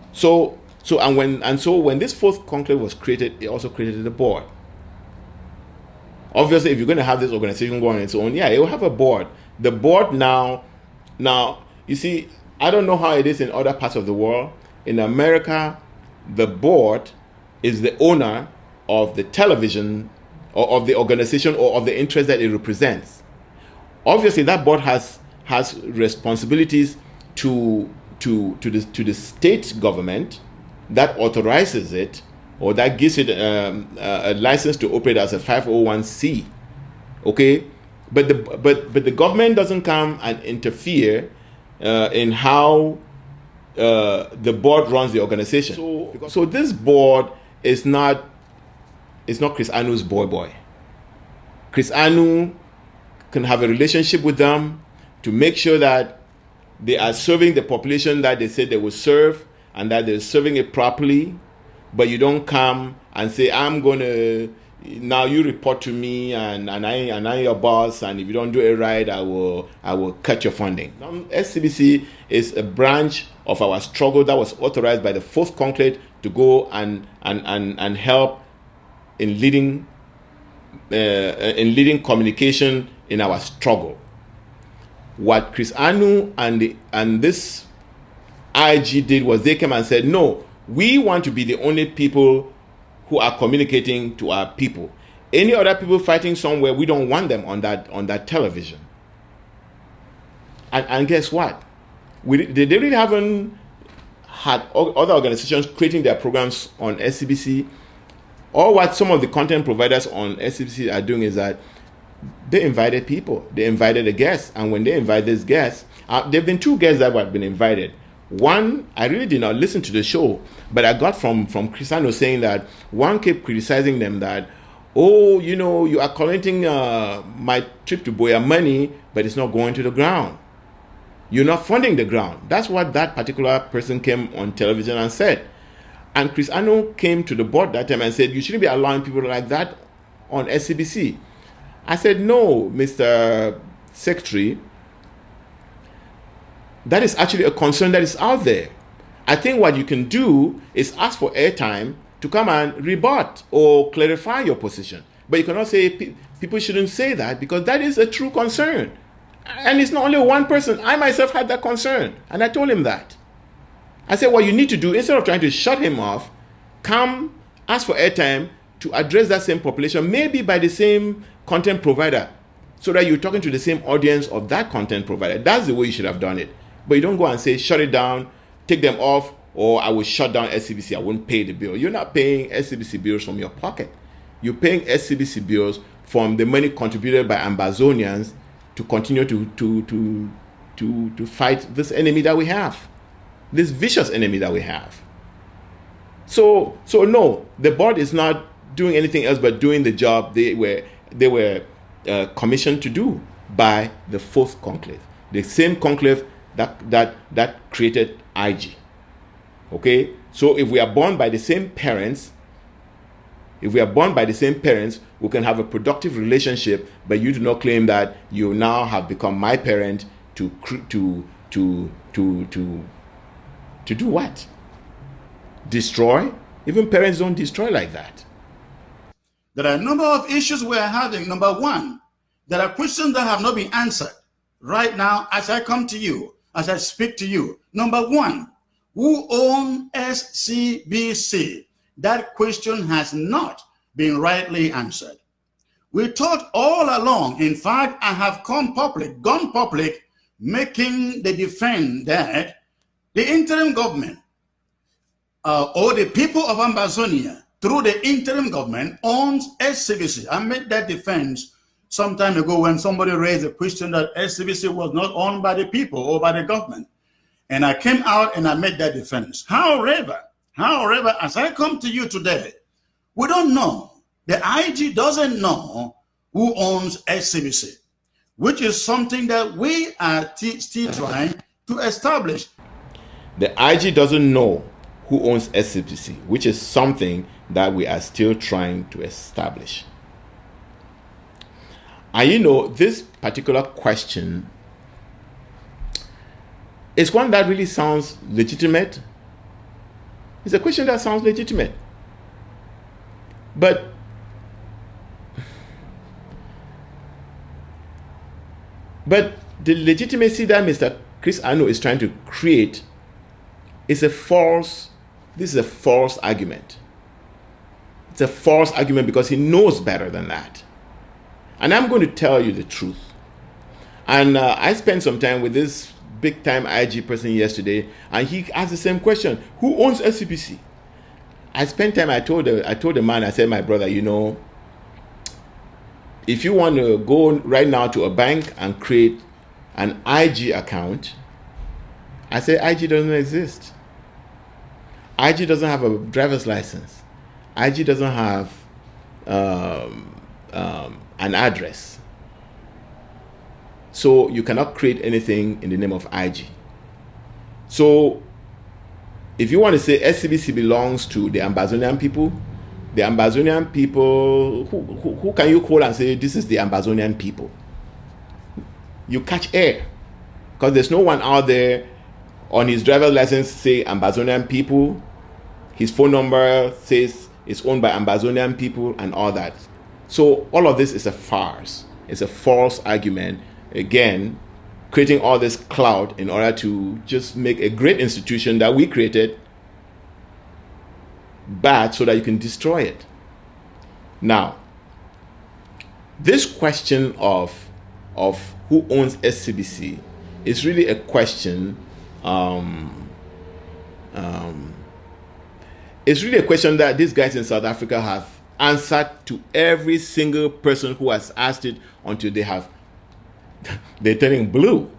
when this fourth conclave was created, it also created the board. Obviously, if you're going to have this organization going on its own, yeah, it will have a board. The board now, you see, I don't know how it is in other parts of the world. In America, the board is the owner of the television or of the organization or of the interest that it represents. Obviously, that board has responsibilities to the state government that authorizes it, or that gives it a license to operate as a 501c. Okay, but the government doesn't come and interfere in how the board runs the organization. So this board is not Kris Anu's boy. Kris Anu can have a relationship with them to make sure that they are serving the population that they said they will serve, and that they're serving it properly. But you don't come and say, I'm going to, now you report to me, and I'm your boss, and if you don't do it right, I will cut your funding. SCBC is a branch of our struggle that was authorized by the fourth conclave to go and help in leading communication in our struggle. What Kris Anu and this IG did was they came and said, no, we want to be the only people who are communicating to our people. Any other people fighting somewhere, we don't want them on that television. And guess what? They really haven't had other organizations creating their programs on SCBC. Or what some of the content providers on SCBC are doing is that they invited people. They invited a guest. And when they invite these guests, there have been 2 guests that have been invited. One, I really did not listen to the show, but I got from Kris Anu saying that one kept criticizing them that, oh, you are collecting my trip to Boya money, but it's not going to the ground. You're not funding the ground. That's what that particular person came on television and said. And Kris came to the board that time and said, you shouldn't be allowing people like that on SCBC. I said, no, Mr. Secretary, that is actually a concern that is out there. I think what you can do is ask for airtime to come and rebut or clarify your position. But you cannot say people shouldn't say that, because that is a true concern. And it's not only one person. I myself had that concern, and I told him that. I said, what you need to do, instead of trying to shut him off, come ask for airtime to address that same population, maybe by the same content provider, so that you're talking to the same audience of that content provider. That's the way you should have done it. But you don't go and say, shut it down, take them off, or I will shut down SCBC. I won't pay the bill. You're not paying SCBC bills from your pocket. You're paying SCBC bills from the money contributed by Ambazonians to continue to fight this enemy that we have, this vicious enemy that we have. So no, the board is not doing anything else but doing the job they were commissioned to do by the fourth conclave, the same conclave that created IG. Okay, so if we are born by the same parents, we can have a productive relationship, but you do not claim that you now have become my parent to do what? Destroy? Even parents don't destroy like that. There are a number of issues we are having. Number one, there are questions that have not been answered. Right now, as I come to you, as I speak to you, number one, who owns SCBC? That question has not been rightly answered. We thought all along, in fact, I have gone public, making the defense that the interim government or the people of Ambazonia, through the interim government, owns SCBC. I made that defense some time ago when somebody raised the question that SCBC was not owned by the people or by the government. And I came out and I made that defense. However, as I come to you today, we don't know. The IG doesn't know who owns SCBC, which is something that we are still trying to establish. The IG doesn't know who owns SCBC, which is something that we are still trying to establish. And you know, this particular question is one that really sounds legitimate. It's a question that sounds legitimate. But the legitimacy that Mr. Kris is trying to create is a false argument. It's a false argument because he knows better than that. And I'm going to tell you the truth. And I spent some time with this big-time IG person yesterday, and he asked the same question: who owns SCBC? I spent time. I told the man, I said, my brother, you know, if you want to go right now to a bank and create an IG account, I say IG doesn't exist. IG doesn't have a driver's license. IG doesn't have an address. So you cannot create anything in the name of IG. So if you want to say SCBC belongs to the Ambazonian people, who can you call and say this is the Ambazonian people? You catch air, because there's no one out there on his driver's license say Ambazonian people. His phone number says it's owned by Ambazonian people and all that. So all of this is a farce. It's a false argument. Again, creating all this clout in order to just make a great institution that we created bad so that you can destroy it. Now, this question of who owns SCBC is really a question. It's really a question that these guys in South Africa have answered to every single person who has asked it until they're turning blue.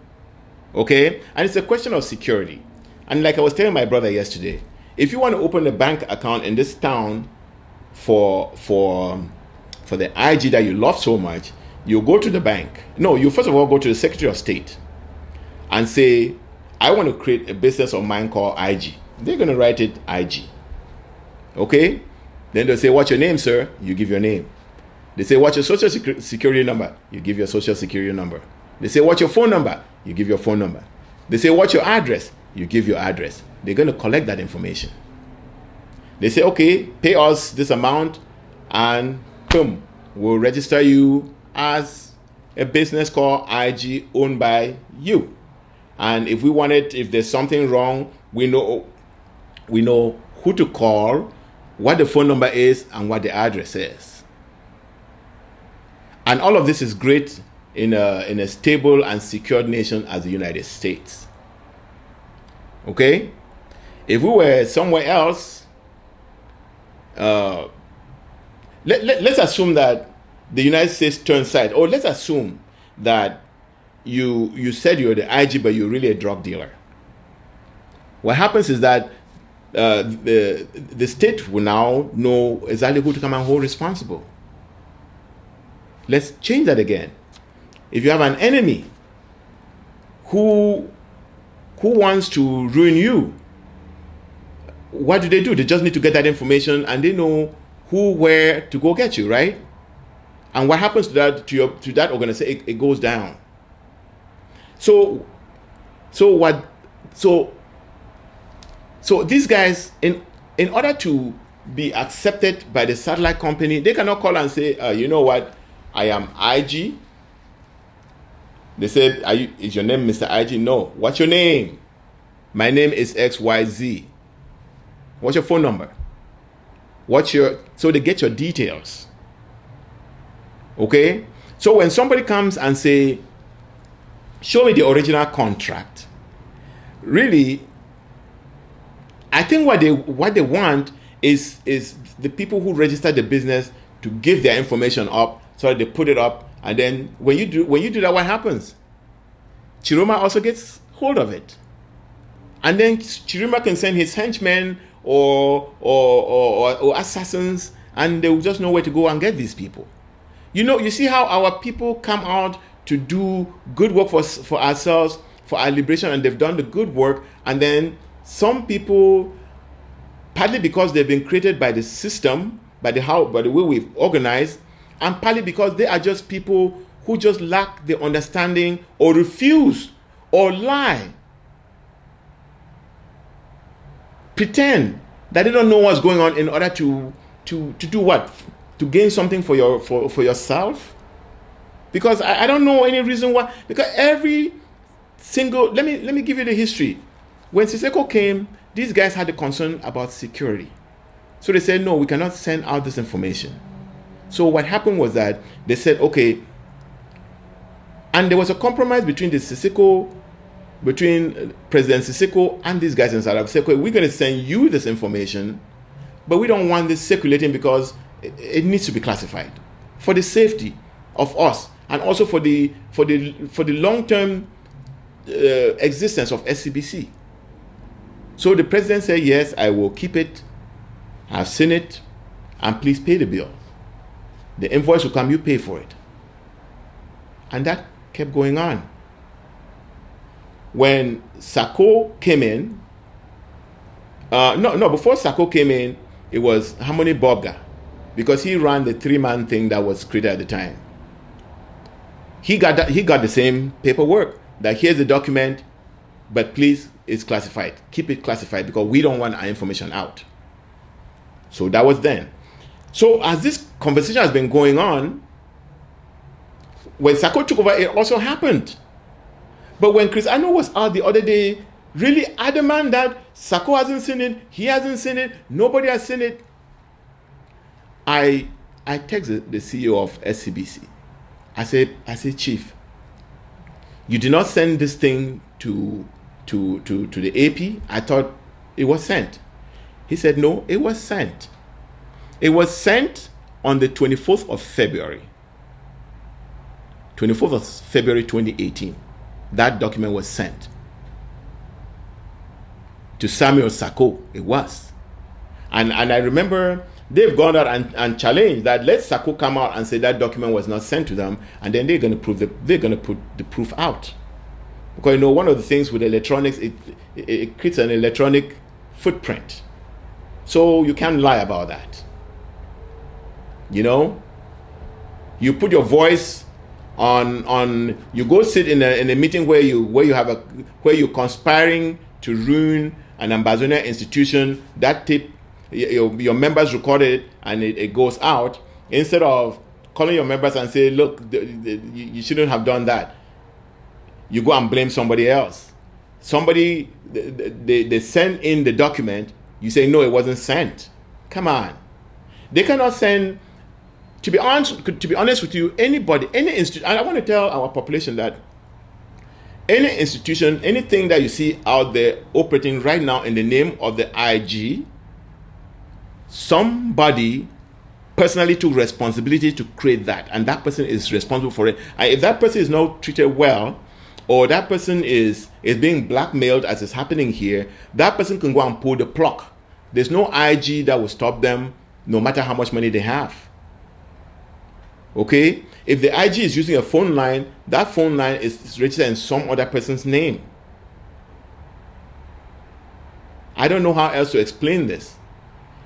Okay? And it's a question of security. And like I was telling my brother yesterday, if you want to open a bank account in this town for the IG that you love so much, you go to the bank. No, you first of all go to the Secretary of State and say, I want to create a business of mine called IG. They're going to write it IG. Okay? Then they'll say, what's your name, sir? You give your name. They say, what's your social security number? You give your social security number. They say, what's your phone number? You give your phone number. They say, what's your address? You give your address. They're going to collect that information. They say, okay, pay us this amount and boom, we'll register you as a business called IG owned by you. And if we want it, if there's something wrong, we know who to call, what the phone number is, and what the address is. And all of this is great in a stable and secured nation as the United States. Okay? If we were somewhere else, let's assume that the United States turns side, or let's assume that you said you're the IG, but you're really a drug dealer. What happens is that the state will now know exactly who to come and hold responsible. Let's change that again. If you have an enemy who wants to ruin you, what do? They just need to get that information, and they know where to go get you, right? And what happens to that organization? It goes down. So these guys, in order to be accepted by the satellite company, they cannot call and say, you know what, I am IG. They said, is your name Mr. IG? No. What's your name? My name is XYZ. What's your phone number? So they get your details. Okay? So when somebody comes and say, show me the original contract, really, I think what they want is the people who register the business to give their information up, so that they put it up, and then when you do that, what happens? Chiroma also gets hold of it, and then Chiroma can send his henchmen or assassins, and they will just know where to go and get these people. You see how our people come out to do good work for ourselves, for our liberation, and they've done the good work, and then some people, partly because they've been created by the system, by the way we've organized, and partly because they are just people who just lack the understanding, or refuse, or lie, pretend that they don't know what's going on in order to do what? To gain something for yourself. Because I don't know any reason why. Because every single, let me give you the history. When Siseko came, these guys had a concern about security. So they said, no, we cannot send out this information. So what happened was that they said, okay, and there was a compromise between President Siseko and these guys in South Africa. Say, okay, we're going to send you this information, but we don't want this circulating because it needs to be classified for the safety of us, and also for the long-term existence of SCBC. So the president said, yes, I will keep it. I've seen it, and please pay the bill. The invoice will come, you pay for it. And that kept going on. When Sako came in, before Sako came in, it was Harmony Bobga, because he ran the 3-man thing that was created at the time. He got the same paperwork, that here's the document, but please, it's classified. Keep it classified because we don't want our information out. So that was then. So as this conversation has been going on, when Sako took over, it also happened. But when Kris Ano was out the other day, really adamant that Sako hasn't seen it, he hasn't seen it, nobody has seen it, I texted the CEO of SCBC. I said, Chief, you did not send this thing to the AP. I thought it was sent. He said, no, it was sent. It was sent on the 24th of February. 24th of February 2018. That document was sent to Samuel Sako. It was. And I remember they've gone out and challenged that, let Sako come out and say that document was not sent to them, and then they're going to put the proof out. Because one of the things with electronics, it creates an electronic footprint. So you can't lie about that. You put your voice on you go sit in a meeting where you're conspiring to ruin an Ambazonian institution. That tip, your members recorded it and it goes out, instead of calling your members and say, look, you shouldn't have done that. You go and blame somebody else. Somebody, they send in the document, you say, no, it wasn't sent. Come on. They cannot send, to be honest with you, anybody, any institution, and I want to tell our population that any institution, anything that you see out there operating right now in the name of the IG, somebody personally took responsibility to create that, and that person is responsible for it. And if that person is not treated well, or that person is being blackmailed, as is happening here, that person can go and pull the plug. There's no IG that will stop them, no matter how much money they have. Okay? If the IG is using a phone line, that phone line is registered in some other person's name. I don't know how else to explain this.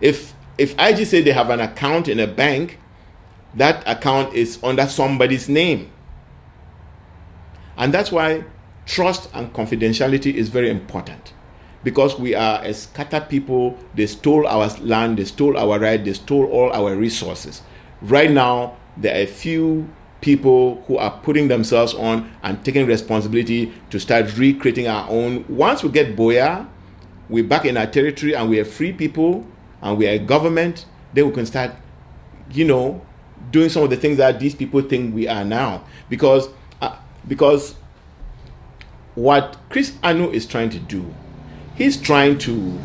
If IG say they have an account in a bank, that account is under somebody's name. And that's why trust and confidentiality is very important. Because we are a scattered people. They stole our land, they stole our right, they stole all our resources. Right now, there are a few people who are putting themselves on and taking responsibility to start recreating our own. Once we get Boya, we're back in our territory and we are free people and we are a government, then we can start, doing some of the things that these people think we are now. Because what Kris Anu is trying to do, he's trying to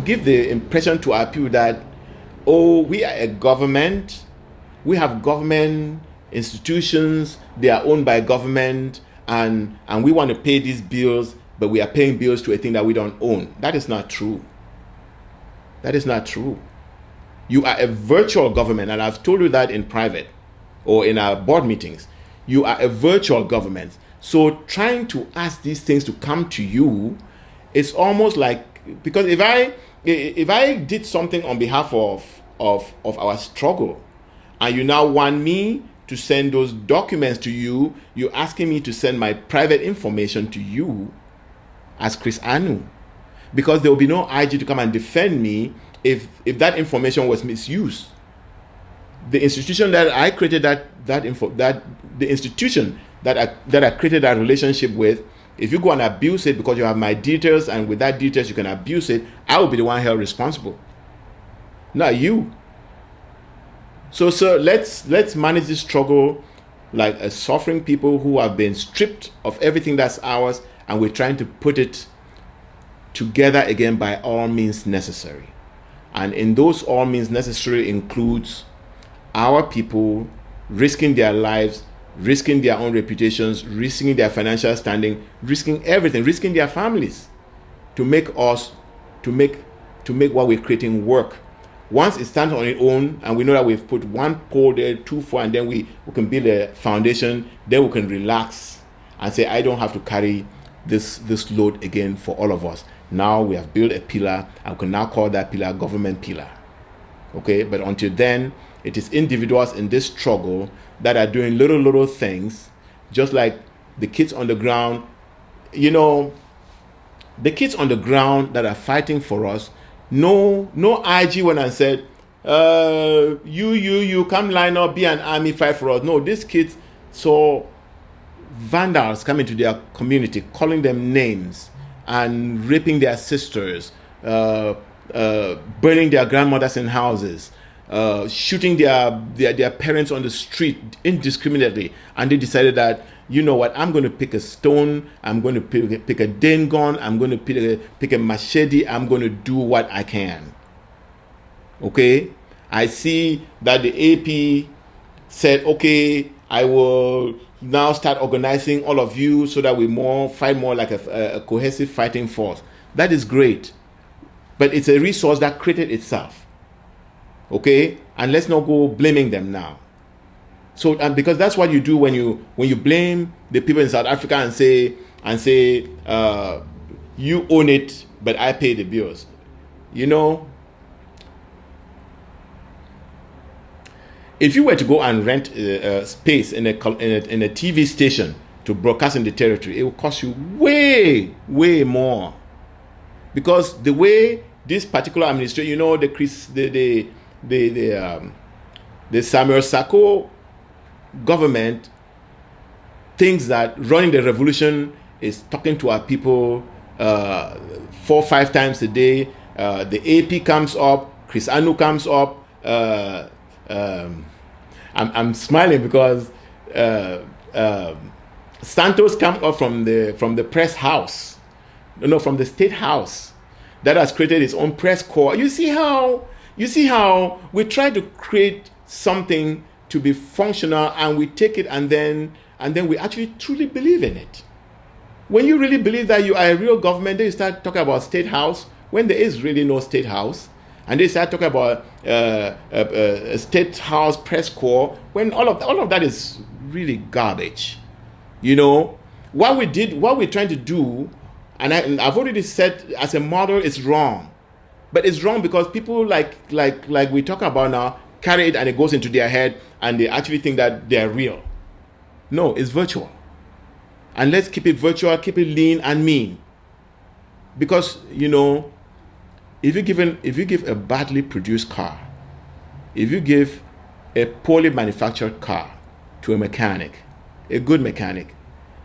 give the impression to our people that, we are a government, we have government institutions, they are owned by government, and we want to pay these bills, but we are paying bills to a thing that we don't own. That is not true. That is not true. You are a virtual government, and I've told you that in private or in our board meetings. You are a virtual government. So trying to ask these things to come to you, it's almost like, because if I did something on behalf of our struggle, and you now want me to send those documents to you, you're asking me to send my private information to you as Kris Anu. Because there will be no IG to come and defend me if that information was misused. The institution that I created the institution that I created that relationship with, if you go and abuse it because you have my details, and with that details you can abuse it, I will be the one held responsible, not you. So sir, let's manage this struggle like a suffering people who have been stripped of everything that's ours, and we're trying to put it together again by all means necessary. And in those all means necessary includes our people risking their lives, risking their own reputations, risking their financial standing, risking everything, risking their families to make what we're creating work. Once it stands on its own, and we know that we've put one pole there, 2, 4, and then we can build a foundation, then we can relax and say, I don't have to carry this load again for all of us. Now we have built a pillar, and we can now call that pillar government pillar. Okay, but until then, it is individuals in this struggle that are doing little things, just like the kids on the ground. The kids on the ground that are fighting for us, no IG went and said, you come line up, be an army, fight for us. No, these kids saw vandals coming to their community, calling them names and raping their sisters, burning their grandmothers in houses, shooting their parents on the street indiscriminately. And they decided that, you know what, I'm going to pick a stone, I'm going to pick a den gun, I'm going to pick a machete, I'm going to do what I can. Okay? I see that the AP said, okay, I will now start organizing all of you so that we fight more like a cohesive fighting force. That is great. But it's a resource that created itself. Okay? And let's not go blaming them now. So, because that's what you do when you blame the people in South Africa and say, and say, you own it, but I pay the bills. You know, if you were to go and rent space in a TV station to broadcast in the territory, it will cost you way more, because the way this particular administration, you know, the Samuel Sako government thinks that running the revolution is talking to our people 4 or 5 times a day. The AP comes up, Kris comes up. I'm smiling because Santos come up from the press house, from the state house, that has created its own press corps. You see how we try to create something to be functional, and we take it and then we actually truly believe in it. When you really believe that you are a real government, then you start talking about state house when there is really no state house. And they start talking about a state house press corps when all of that is really garbage. You know, what we're trying to do, and I've already said as a model, is wrong. But it's wrong because people like we talk about now carry it and it goes into their head and they actually think that they're real. No, it's virtual. And let's keep it virtual, keep it lean and mean. Because, you know, if you give a badly produced car, if you give a poorly manufactured car to a mechanic, a good mechanic,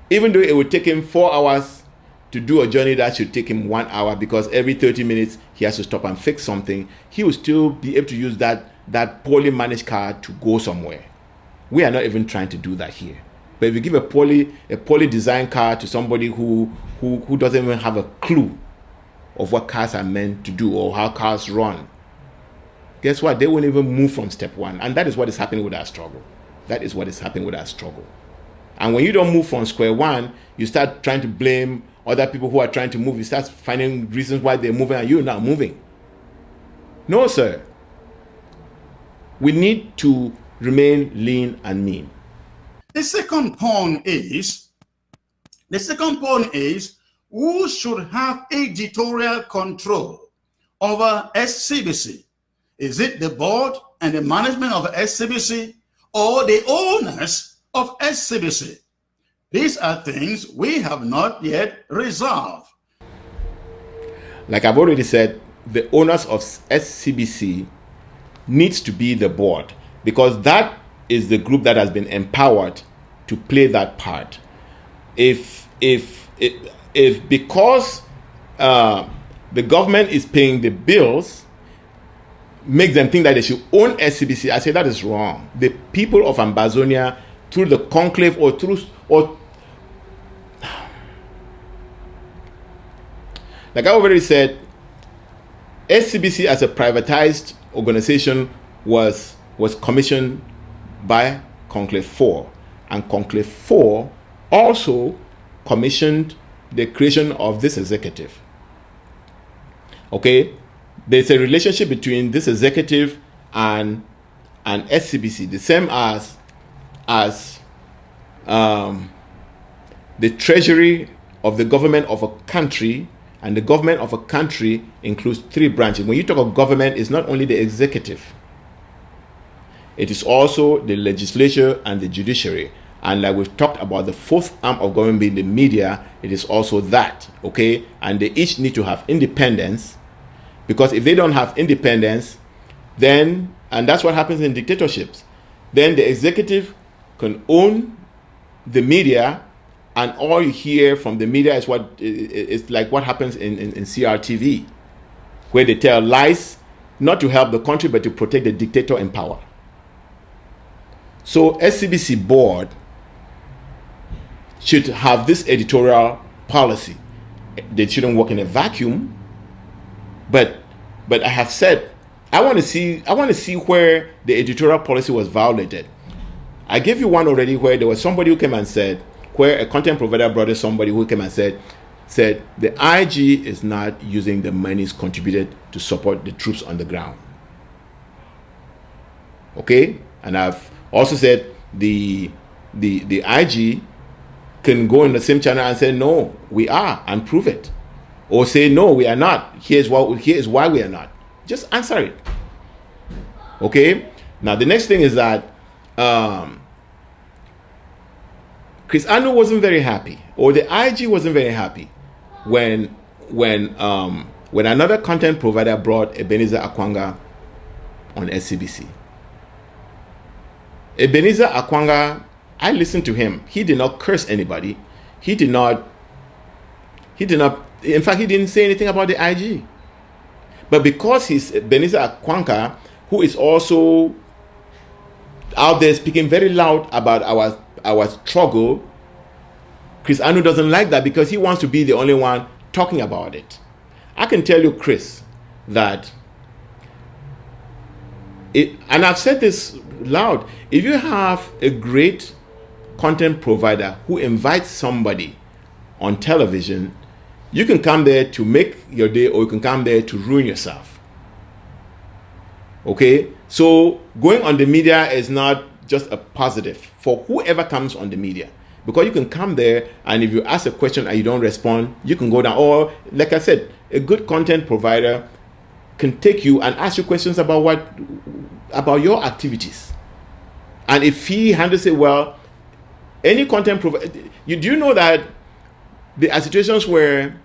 even though it would take him 4 hours to do a journey that should take him 1 hour, because every 30 minutes he has to stop and fix something, he will still be able to use that poorly managed car to go somewhere. We are not even trying to do that here. But if you give a poorly designed car to somebody who doesn't even have a clue of what cars are meant to do or how cars run, guess what? They won't even move from step one. And that is what is happening with our struggle. That is what is happening with our struggle. And when you don't move from square one, you start trying to blame other people who are trying to move. You start finding reasons why they're moving and you're not moving. No, sir. We need to remain lean and mean. The second point is who should have editorial control over SCBC? Is it the board and the management of SCBC or the owners of SCBC? These are things we have not yet resolved. Like I've already said, the owners of SCBC needs to be the board, because that is the group that has been empowered to play that part. If because the government is paying the bills, makes them think that they should own SCBC, I say that is wrong. The people of Ambazonia, through the conclave or like I already said, SCBC as a privatized organization was commissioned by Conclave 4, and Conclave 4 also commissioned the creation of this executive. Okay, there's a relationship between this executive and SCBC, the same as the treasury of the government of a country, and the government of a country includes 3 branches. When you talk of government, it's not only the executive, it is also the legislature and the judiciary. And like we've talked about, the 4th arm of government being the media, it is also that, okay? And they each need to have independence, because if they don't have independence, then, and that's what happens in dictatorships, then the executive can own the media, and all you hear from the media is what is like what happens in CRTV, where they tell lies not to help the country but to protect the dictator in power. So SCBC board should have this editorial policy. They shouldn't work in a vacuum. But I have said I want to see where the editorial policy was violated. I gave you one already where there was somebody who came and said, where a content provider brought in somebody who came and said the IG is not using the monies contributed to support the troops on the ground. Okay? And I've also said the IG can go in the same channel and say, no, we are, and prove it. Or say, no, we are not. Here's why we are not. Just answer it. Okay? Now, the next thing is that Kris wasn't very happy, or the IG wasn't very happy when another content provider brought Ebenezer Akwanga on SCBC. Ebenezer Akwanga, I listened to him. He did not curse anybody. He did not, in fact, he didn't say anything about the IG. But because he's Ebenezer Akwanga, who is also out there speaking very loud about our struggle, Kris doesn't like that because he wants to be the only one talking about it. I can tell you, Kris, that and I've said this loud, if you have a great content provider who invites somebody on television, you can come there to make your day, or you can come there to ruin yourself. Okay? So going on the media is not just a positive for whoever comes on the media, because you can come there and if you ask a question and you don't respond, you can go down. Or like I said, a good content provider can take you and ask you questions about your activities. And if he handles it well, any content provider, do you know that there are situations where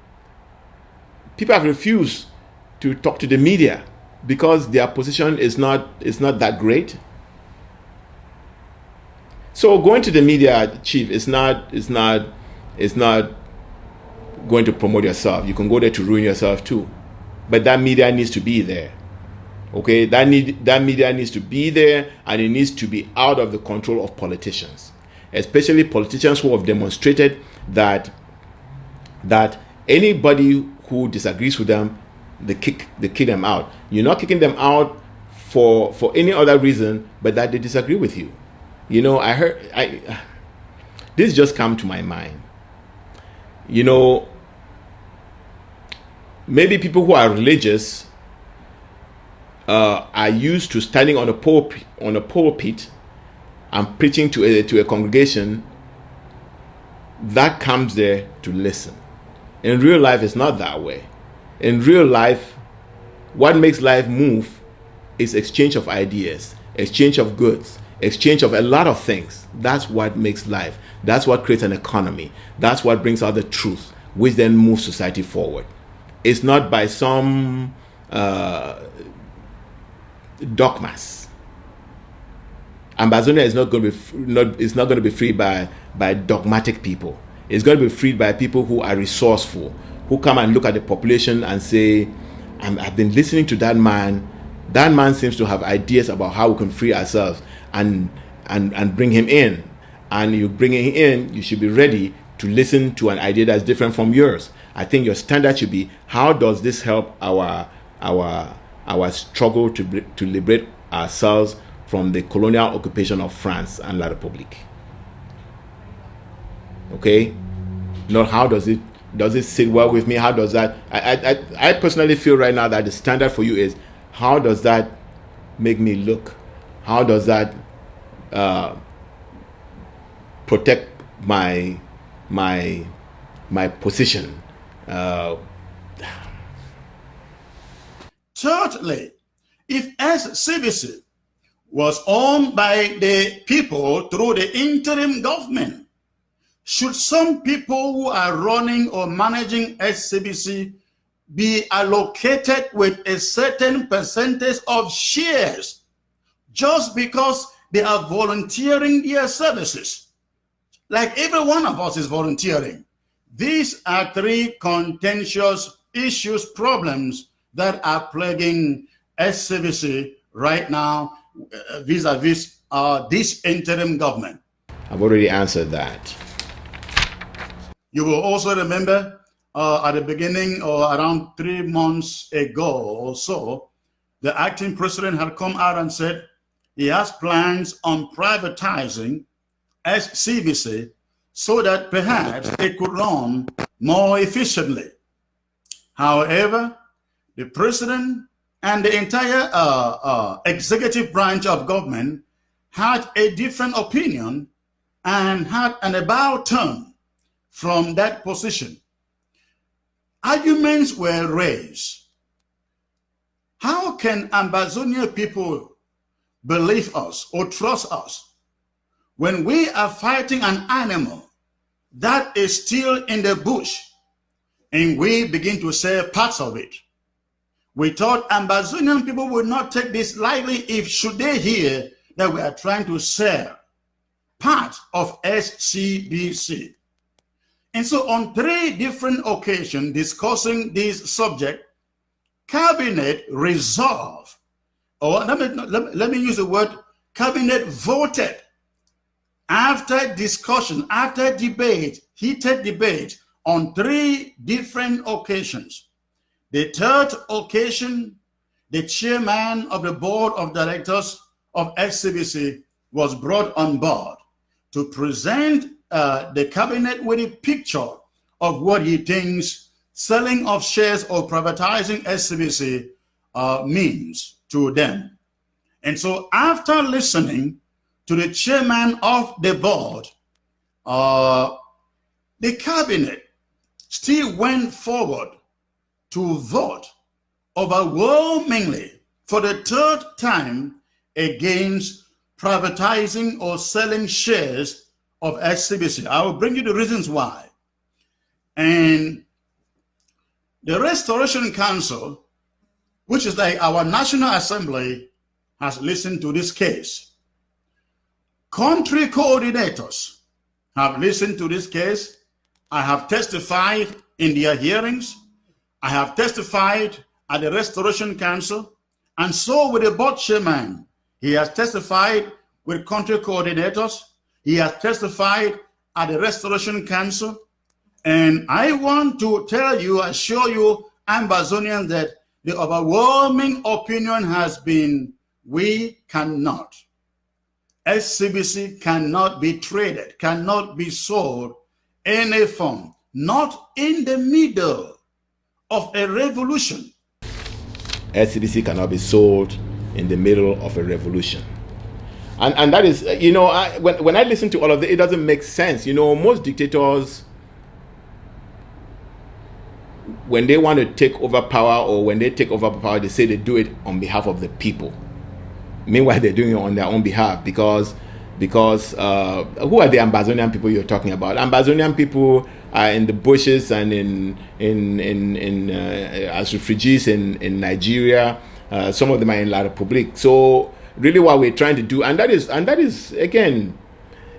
people have refused to talk to the media because their position is not that great? So going to the media, Chief, is not going to promote yourself. You can go there to ruin yourself too. But that media needs to be there. Okay, that media needs to be there, and it needs to be out of the control of politicians, especially politicians who have demonstrated that anybody who disagrees with them, they kick them out. You're not kicking them out for any other reason but that they disagree with you. You know, this just come to my mind. You know, maybe people who are religious are used to standing on a pulpit and preaching to a congregation that comes there to listen. In real life, it's not that way. In real life, what makes life move is exchange of ideas, exchange of goods, exchange of a lot of things. That's what makes life. That's what creates an economy. That's what brings out the truth, which then moves society forward. It's not by some dogmas. Ambazonia is not going to be freed by dogmatic people. It's going to be freed by people who are resourceful, who come and look at the population and say, I've been listening to that man. That man seems to have ideas about how we can free ourselves, and bring him in. And you bring him in, you should be ready to listen to an idea that's different from yours. I think your standard should be, how does this help our struggle to liberate ourselves from the colonial occupation of France and La République? Okay? Not how does it sit well with me? How does that? I personally feel right now that the standard for you is, how does that make me look? How does that protect my position? Thirdly, if SCBC was owned by the people through the interim government, should some people who are running or managing SCBC be allocated with a certain percentage of shares just because they are volunteering their services? Like every one of us is volunteering. These are three contentious issues, problems that are plaguing SCBC right now vis-a-vis this interim government. I've already answered that. You will also remember at the beginning, or around 3 months ago or so, the acting president had come out and said he has plans on privatizing SCBC so that perhaps it could run more efficiently. However, the president and the entire executive branch of government had a different opinion and had an about turn from that position. Arguments were raised. How can Ambazonian people believe us or trust us when we are fighting an animal that is still in the bush and we begin to sell parts of it? We thought Ambazonian people would not take this lightly if should they hear that we are trying to sell part of SCBC. And so on 3 different occasions discussing this subject, Cabinet resolved, or let me use the word, Cabinet voted after discussion, after debate, heated debate on 3 different occasions. The 3rd occasion, the chairman of the board of directors of SCBC was brought on board to present the cabinet with a picture of what he thinks selling of shares or privatizing SCBC means to them. And so after listening to the chairman of the board, the cabinet still went forward to vote overwhelmingly for the 3rd time against privatizing or selling shares of SCBC. I will bring you the reasons why. And the Restoration Council, which is like our National Assembly, has listened to this case. Country coordinators have listened to this case. I have testified in their hearings. I have testified at the Restoration Council, and so with the board chairman. He has testified with country coordinators. He has testified at the Restoration Council. And I want to tell you, assure you, Ambazonians, that the overwhelming opinion has been, we cannot. SCBC cannot be traded, cannot be sold any form, not in the middle of a revolution. SCBC cannot be sold in the middle of a revolution. And that is, you know, when I listen to all of it, it doesn't make sense. You know, most dictators, when they want to take over power, or when they take over power, they say they do it on behalf of the people. Meanwhile, they're doing it on their own behalf because who are the Ambazonian people you're talking about? Ambazonian people are in the bushes and as refugees in Nigeria. Some of them are in La Republique. So really, what we're trying to do, and that is again,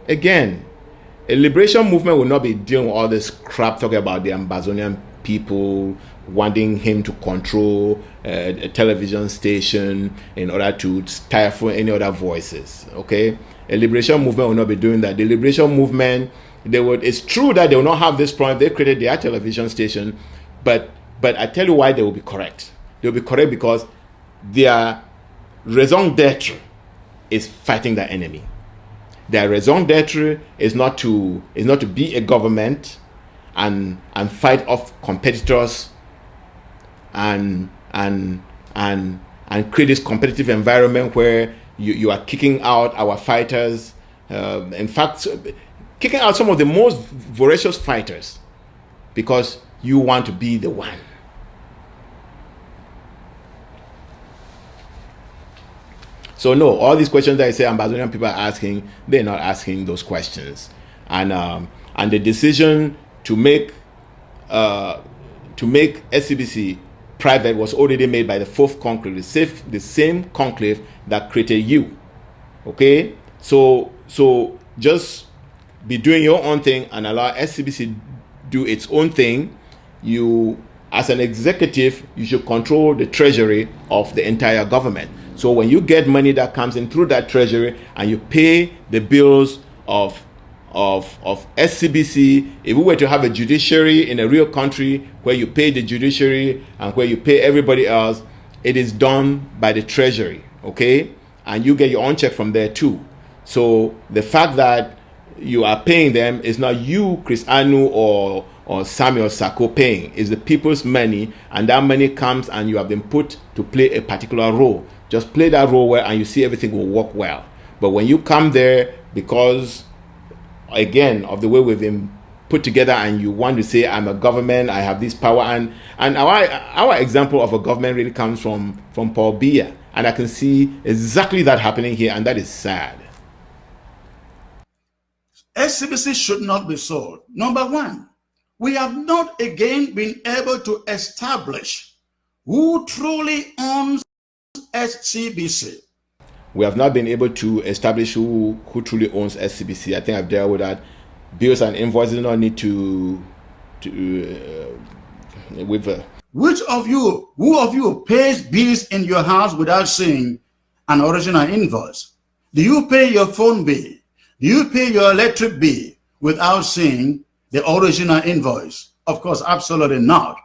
a liberation movement will not be dealing with all this crap talking about the Ambazonian people wanting him to control a television station in order to stifle any other voices. Okay, a liberation movement will not be doing that. The liberation movement, it's true that they will not have this problem. They created their television station, but I tell you why they will be correct. They will be correct because their raison d'etre is fighting the enemy. Their raison d'etre is not to be a government and fight off competitors and create this competitive environment where you are kicking out our fighters. In fact, kicking out some of the most voracious fighters because you want to be the one. So no, all these questions that I say Ambazonian people are asking, they're not asking those questions. And the decision to make SCBC private was already made by the 4th conclave, the same conclave that created you. Okay? So just be doing your own thing and allow SCBC do its own thing. You, as an executive, you should control the treasury of the entire government. So when you get money that comes in through that treasury and you pay the bills of SCBC, if we were to have a judiciary in a real country where you pay the judiciary and where you pay everybody else, it is done by the treasury, okay? And you get your own check from there too. So the fact that you are paying them is not you, Kris Anu, or Samuel Sako paying. It's the people's money, and that money comes and you have been put to play a particular role. Just play that role well and you see everything will work well. But when you come there, because again of the way we've been put together and you want to say, I'm a government, I have this power. And our example of a government really comes from Paul Biya. And I can see exactly that happening here, and that is sad. SCBC should not be sold. Number one, we have not again been able to establish who truly owns SCBC. We have not been able to establish who truly owns SCBC. I think I've dealt with that. Bills and invoices don't need to who of you pays bills in your house without seeing an original invoice? Do you pay your phone bill? Do you pay your electric bill without seeing the original invoice? Of course, absolutely not.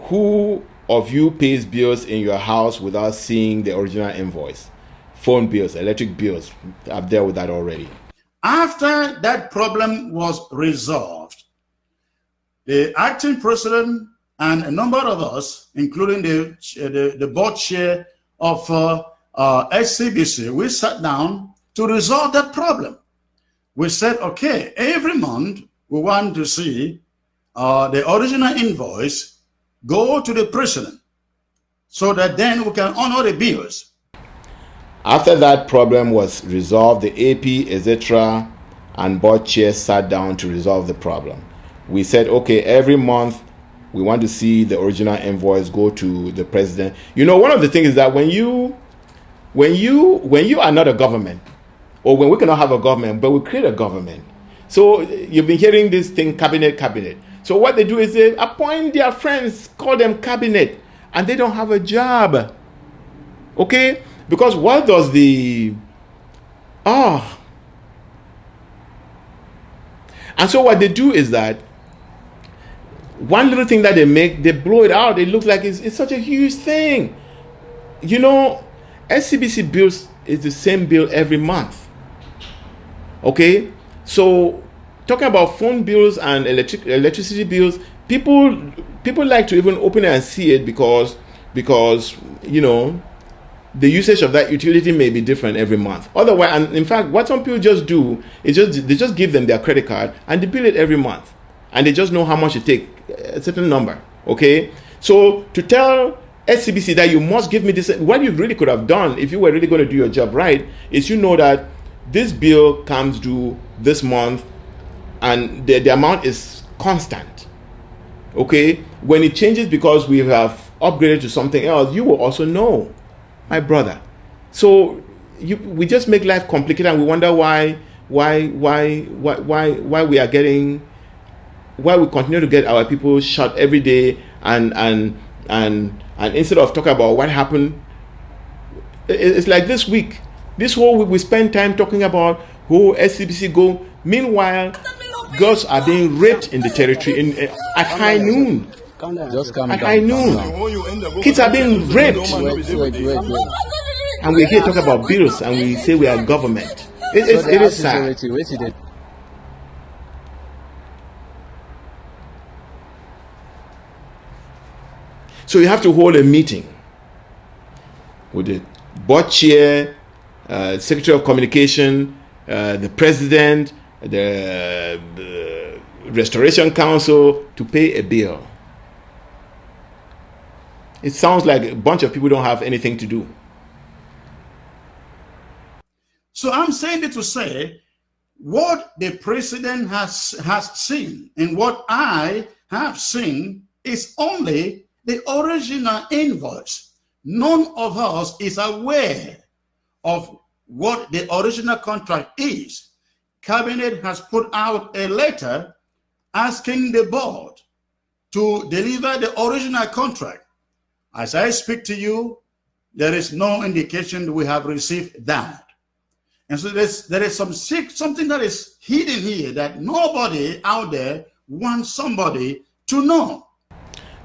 Who of you pays bills in your house without seeing the original invoice? Phone bills, electric bills. I've dealt with that already. After that problem was resolved, the acting president and a number of us, including the board chair of SCBC, we sat down to resolve that problem. We said, okay, every month we want to see the original invoice go to the president so that then we can honor the bills. After that problem was resolved, the AP, etc., and board chair sat down to resolve the problem. We said, okay, every month we want to see the original invoice go to the president. You know, one of the things is that when you are not a government, or when we cannot have a government, but we create a government. So you've been hearing this thing, cabinet. So what they do is they appoint their friends, call them cabinet, and they don't have a job. Okay? Because what does and so what they do is that one little thing that they make, they blow it out. It looks like it's such a huge thing. You know, SCBC bills is the same bill every month. Okay? So talking about phone bills and electricity bills, people like to even open it and see it because you know, the usage of that utility may be different every month. Otherwise, and in fact, what some people just do is they just give them their credit card and they bill it every month, and they just know how much it takes, a certain number. Okay, so to tell SCBC that you must give me this, what you really could have done if you were really going to do your job right is, you know, that this bill comes due this month and the amount is constant. Okay, when it changes because we have upgraded to something else, you will also know, my brother. So we just make life complicated, and we wonder why we continue to get our people shot every day, and instead of talking about what happened, it's like this whole week we spend time talking about who SCBC go. Meanwhile, girls are being raped in the territory at high noon. Just calm at down. high noon. Kids are being raped. Wait. And we're here talking about bills, and we say we are government. It is sad. So you have to hold a meeting with the board chair, secretary of communication, the president, the restoration council to pay a bill. It sounds like a bunch of people don't have anything to do. So I'm saying it to say what the president has seen and what I have seen is only the original invoice. None of us is aware of what the original contract is. Cabinet has put out a letter asking the board to deliver the original contract. As I speak to you, there is no indication we have received that. And so there is something that is hidden here that nobody out there wants somebody to know.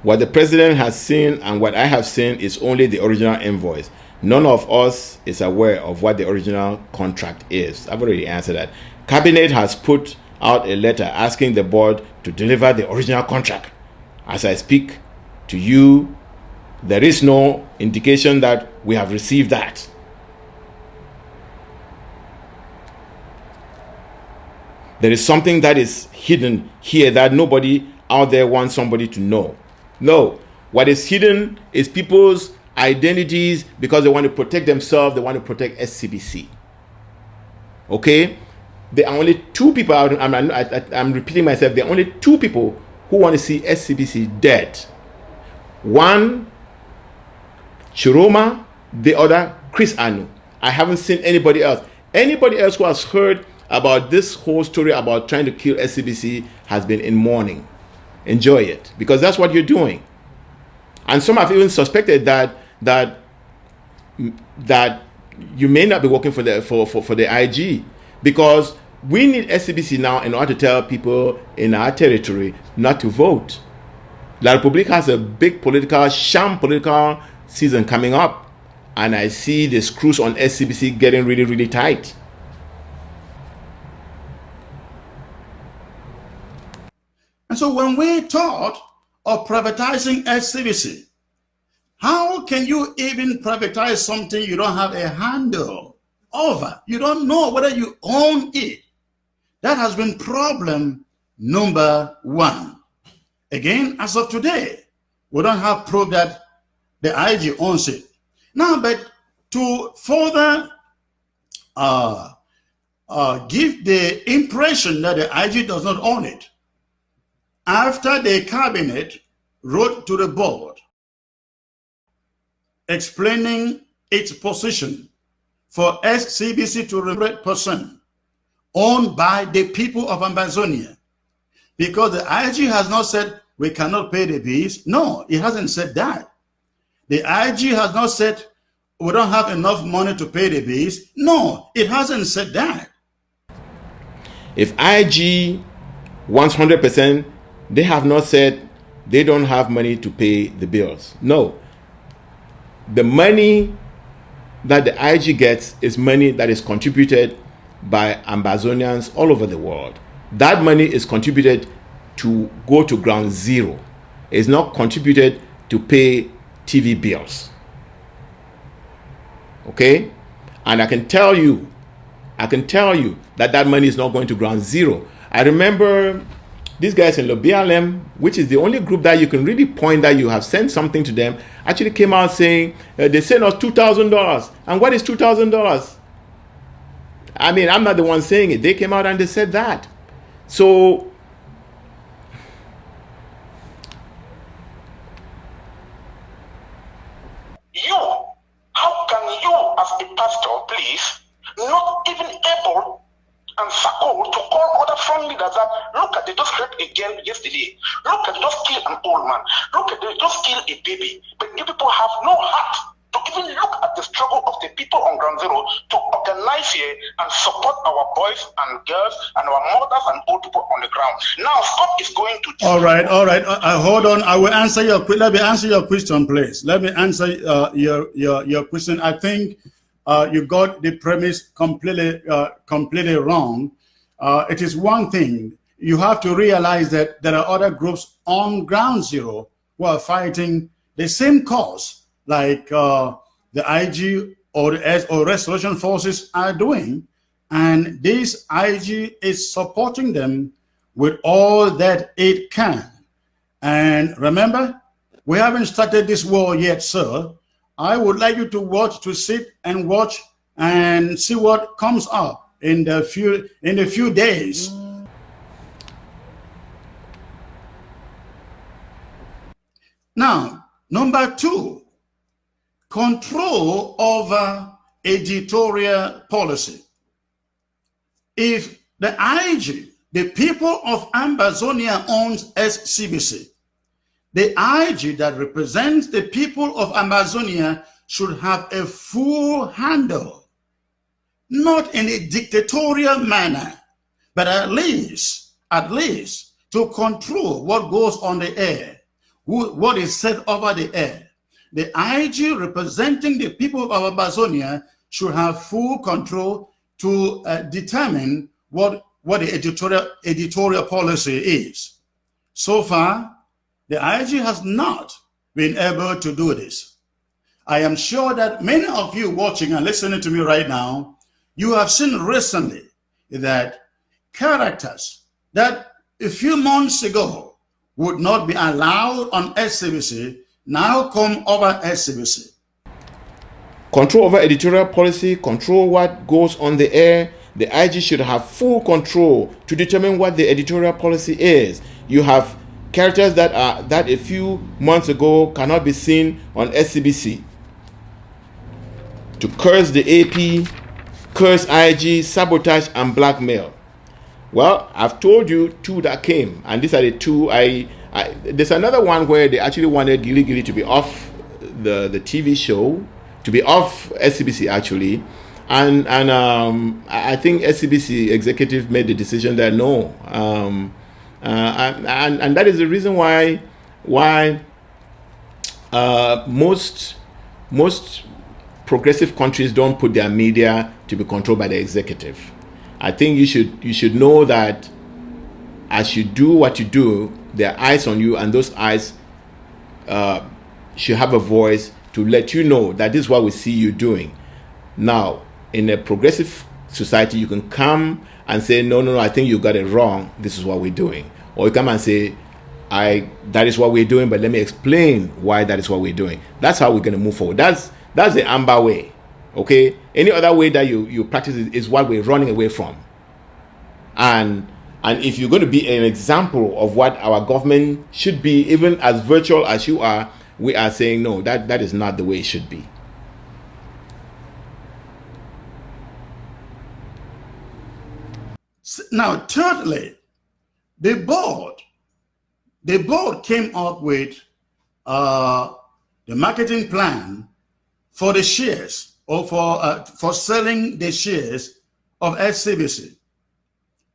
What the president has seen and what I have seen is only the original invoice. None of us is aware of what the original contract is. I've already answered that. Cabinet has put out a letter asking the board to deliver the original contract. As I speak to you, there is no indication that we have received that. there is something that is hidden here that nobody out there wants somebody to know. No, what is hidden is people's identities because they want to protect themselves. They want to protect SCBC. Okay? There are only two people out. I'm repeating myself. There are only two people who want to see SCBC dead. One, Chiroma, the other, Kris. I haven't seen anybody else. Anybody else who has heard about this whole story about trying to kill SCBC has been in mourning. Enjoy it, because that's what you're doing. And some have even suspected that you may not be working for the IG, because we need SCBC now in order to tell people in our territory not to vote. La Republique has a big sham political season coming up, and I see the screws on SCBC getting really, really tight. And so when we thought of privatizing SCBC, how can you even privatize something you don't have a handle over? You don't know whether you own it. That has been problem number one. Again, as of today, we don't have proof that the IG owns it. Now, but to further give the impression that the IG does not own it, after the cabinet wrote to the board explaining its position for SCBC to 100% owned by the people of Ambazonia, because the IG has not said we cannot pay the bills. No, it hasn't said that. The IG has not said we don't have enough money to pay the bills. No, it hasn't said that. If IG wants 100%, they have not said they don't have money to pay the bills. No. The money that the IG gets is money that is contributed by Ambazonians all over the world. That money is contributed to go to ground zero. It's not contributed to pay TV bills. Okay? And I can tell you that that money is not going to ground zero. I remember these guys in Lobialem, which is the only group that you can really point that you have sent something to them, actually came out saying they sent us $2,000. And what is $2,000? I mean, I'm not the one saying it. They came out and they said that. So how can you as a pastor, please, not even able and Sako to call other family leaders that look at, they just raped a girl yesterday, look at, they just killed an old man, look at, they just killed a baby, but you people have no heart to even look at the struggle of the people on ground zero to organize here and support our boys and girls and our mothers and old people on the ground. Now stop is going to all right. Hold on, I will answer your question. Let me answer your question, please. Let me answer your question. I think you got the premise completely wrong. It is one thing. You have to realize that there are other groups on ground zero who are fighting the same cause like the IG or the Restoration Forces are doing, and this IG is supporting them with all that it can. And remember, we haven't started this war yet, sir. I would like you to sit and watch and see what comes up in the few days. Now, number two, control over editorial policy. If the IG, the people of Ambazonia, owns SCBC, the IG that represents the people of Ambazonia should have a full handle, not in a dictatorial manner, but at least to control what goes on the air, what is said over the air. The IG representing the people of Ambazonia should have full control to determine what the editorial policy is. So far, the IG has not been able to do this. I am sure that many of you watching and listening to me right now, you have seen recently that characters that a few months ago would not be allowed on SCBC now come over SCBC. Control over editorial policy, control what goes on the air. The IG should have full control to determine what the editorial policy is. You have characters that a few months ago cannot be seen on SCBC. To curse the AP, curse IG, sabotage and blackmail. Well, I've told you two that came, and these are the two. There's another one where they actually wanted Gili Gili to be off the TV show, to be off SCBC actually, and I think SCBC executive made the decision that no, and that is the reason why most progressive countries don't put their media to be controlled by the executive. I think you should know that as you do what you do, there are eyes on you, and those eyes should have a voice to let you know that this is what we see you doing. Now, in a progressive society, you can come and say, no, I think you got it wrong. This is what we're doing. Or you come and say, that is what we're doing, but let me explain why that is what we're doing. That's how we're going to move forward. That's the Amber way. Okay? Any other way that you practice is what we're running away from. And if you're going to be an example of what our government should be, even as virtual as you are, we are saying no, that is not the way it should be. Now, thirdly, the board came up with the marketing plan for the shares, or for selling the shares of SCBC.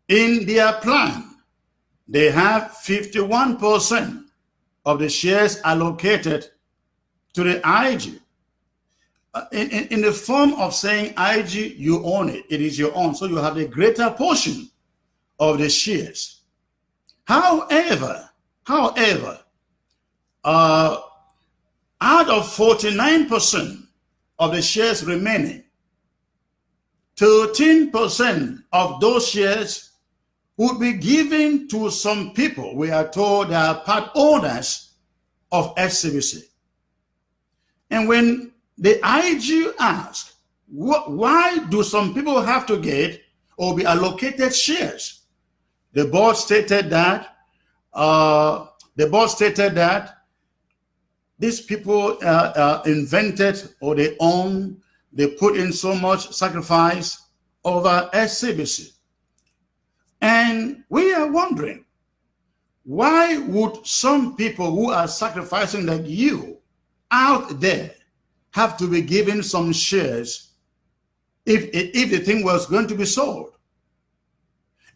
In their plan, they have 51% of the shares allocated to the IG. In the form of saying IG, you own it. It is your own. So you have a greater portion of the shares. However, out of 49% of the shares remaining, 13% of those shares would be given to some people. We are told they are part owners of SCBC. And when the IG asked, why do some people have to get or be allocated shares? The board stated that these people invented, or they put in so much sacrifice over SCBC. And we are wondering, why would some people who are sacrificing like you out there have to be given some shares if the thing was going to be sold?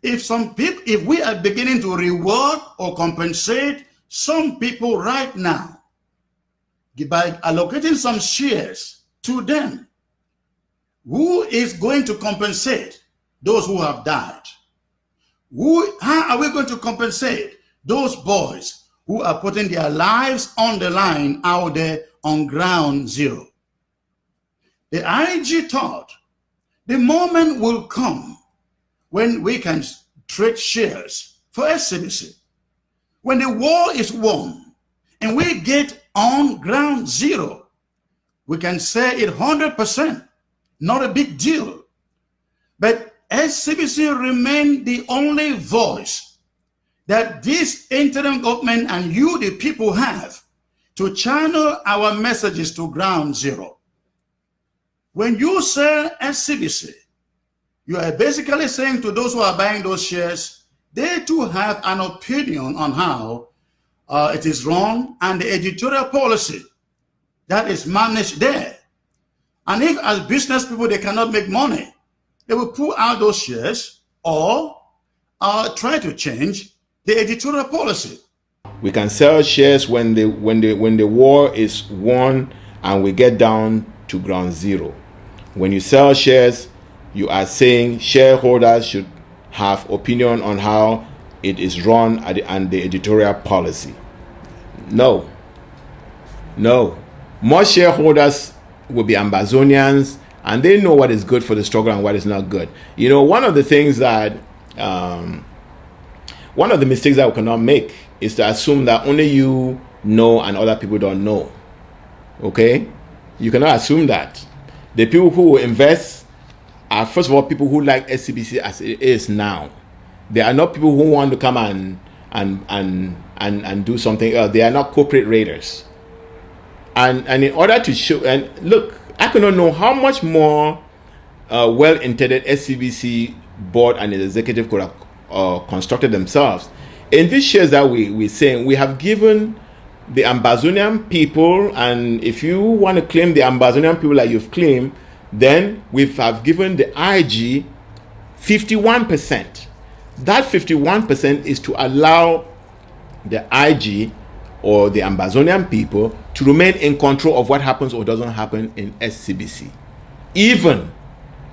If we are beginning to reward or compensate some people right now by allocating some shares to them, who is going to compensate those who have died? How are we going to compensate those boys who are putting their lives on the line out there on ground zero? The IG thought the moment will come when we can trade shares for SCBC. When the war is won and we get on ground zero, we can say it 100%, not a big deal. But SCBC remain the only voice that this interim government and you, the people, have to channel our messages to ground zero. When you sell SCBC, you are basically saying to those who are buying those shares, they too have an opinion on how it is wrong, and the editorial policy that is managed there. And if as business people they cannot make money, they will pull out those shares or try to change the editorial policy. We can sell shares when the war is won and we get down to ground zero. When you sell shares, you are saying shareholders should have opinion on how it is run and the editorial policy. No. Most shareholders will be Ambazonians, and they know what is good for the struggle and what is not good. You know, one of the things that one of the mistakes that we cannot make is to assume that only you know and other people don't know. Okay? You cannot assume that. The people who will invest are, first of all, people who like SCBC as it is now. They are not people who want to come and do something else. They are not corporate raiders. And in order to show, and look, I cannot know how much more well-intended SCBC board and its executive could have constructed themselves. In these shares that we're saying, we have given the Ambazonian people, and if you want to claim the Ambazonian people like you've claimed, then we have given the IG 51%. That 51% is to allow the IG or the Ambazonian people to remain in control of what happens or doesn't happen in SCBC, even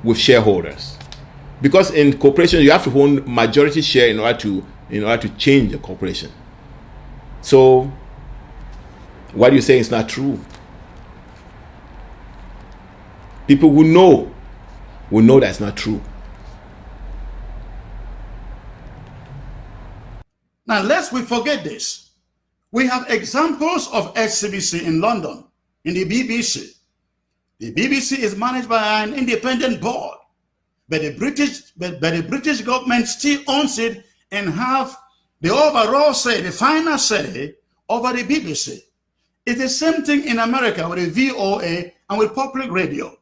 with shareholders. Because in corporations you have to own majority share in order to change the corporation. So what you're saying is not true. People who know will know that's not true. Now, lest we forget this, we have examples of SCBC in London, in the BBC. The BBC is managed by an independent board, but the British government still owns it and have the overall say, the final say over the BBC. It's the same thing in America with the VOA and with public radio.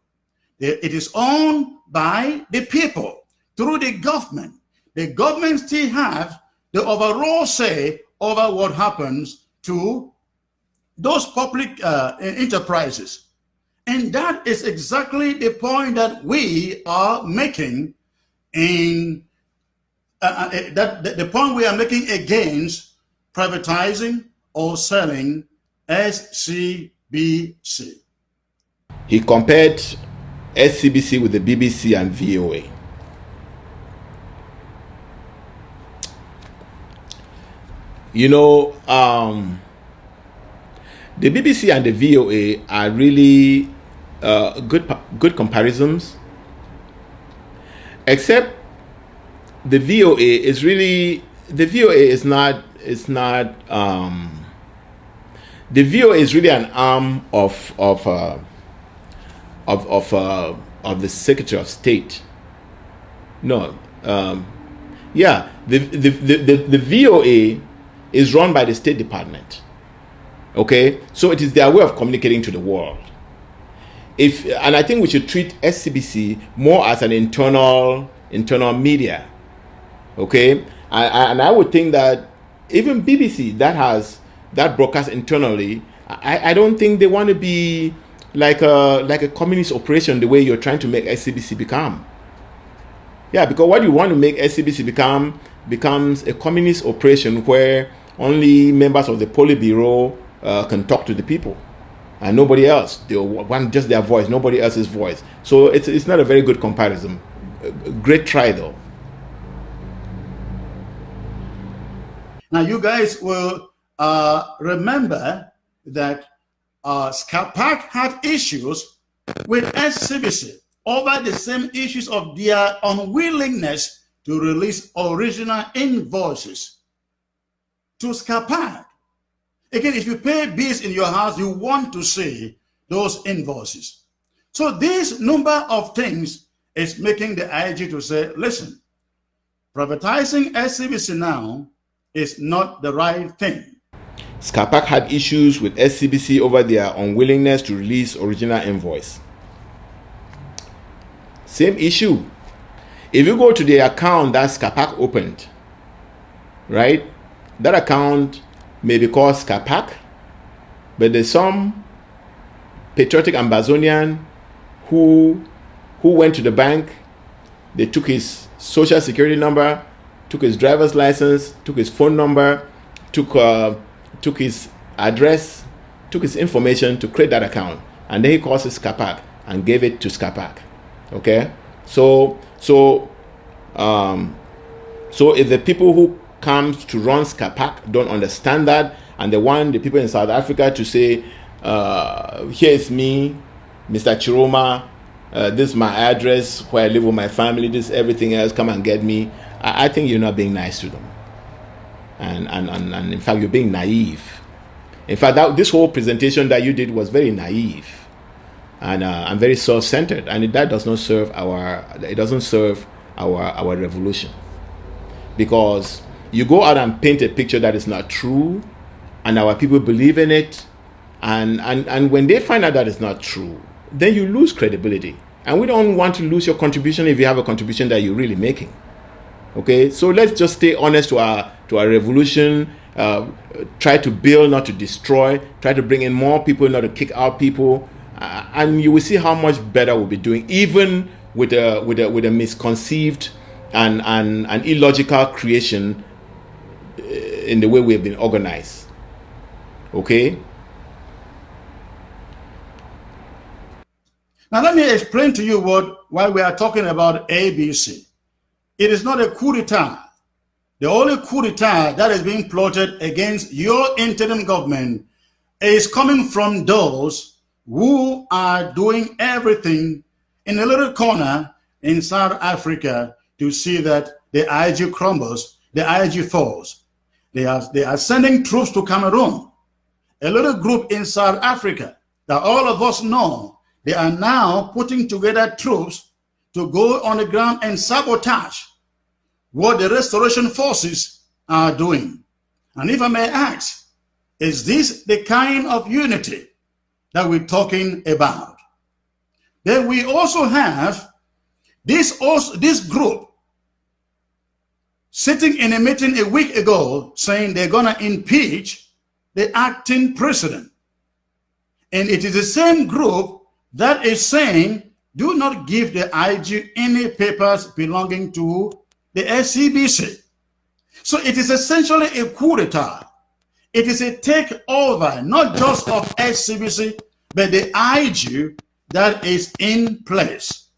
It is owned by the people through the government. The government still have the overall say over what happens to those public enterprises. And that is exactly the point that we are making in the point we are making against privatizing or selling SCBC. He compared SCBC with the BBC and VOA. You know, the BBC and the VOA are really good comparisons, except the VOA is really, the VOA is not the VOA is really an arm of the Secretary of State. No, yeah, the VOA is run by the State Department. Okay, so it is their way of communicating to the world. And I think we should treat SCBC more as an internal media. Okay, and I would think that even BBC that broadcasts internally, I don't think they want to be like a communist operation the way you're trying to make SCBC become. Yeah, because what you want to make SCBC become becomes a communist operation where only members of the Politburo can talk to the people, and nobody else. They want just their voice, nobody else's voice. So it's not a very good comparison. Great try though. Now you guys will remember that SCAPAC had issues with SCBC over the same issues of their unwillingness to release original invoices to SCAPAC. Again, if you pay bills in your house, you want to see those invoices. So this number of things is making the IG to say, listen, privatizing SCBC now is not the right thing. SCAPAC had issues with SCBC over their unwillingness to release original invoice. Same issue. If you go to the account that SCAPAC opened, right, that account may be called SCAPAC, but there's some patriotic Ambazonian who went to the bank. They took his social security number, took his driver's license, took his phone number, took his address, took his information to create that account, and then he calls it SCAPAC and gave it to SCAPAC. Okay, so if the people who comes to run SCAPAC don't understand that, and they want the people in South Africa to say, here is me, Mr. Chiroma, this is my address where I live with my family, this is everything else, come and get me, I think you're not being nice to them. And in fact, you're being naive. In fact, this whole presentation that you did was very naive and very self-centered, and that does not serve our revolution, because you go out and paint a picture that is not true, and our people believe in it, and when they find out that it's not true, then you lose credibility. And we don't want to lose your contribution if you have a contribution that you're really making. Okay, so let's just stay honest to our revolution. Try to build, not to destroy. Try to bring in more people, not to kick out people, and you will see how much better we'll be doing, even with a misconceived and illogical creation in the way we have been organized. Okay. Now let me explain to you why we are talking about ABC. It is not a coup d'etat. The only coup d'etat that is being plotted against your interim government is coming from those who are doing everything in a little corner in South Africa to see that the IG crumbles, the IG falls. They are sending troops to Cameroon, a little group in South Africa that all of us know. They are now putting together troops to go on the ground and sabotage what the restoration forces are doing. And if I may ask, is this the kind of unity that we're talking about? Then we also have this group sitting in a meeting a week ago saying they're going to impeach the acting president. And it is the same group that is saying, do not give the IG any papers belonging to the SCBC. So it is essentially a coup d'etat. It is a takeover, not just of SCBC, but the IG that is in place.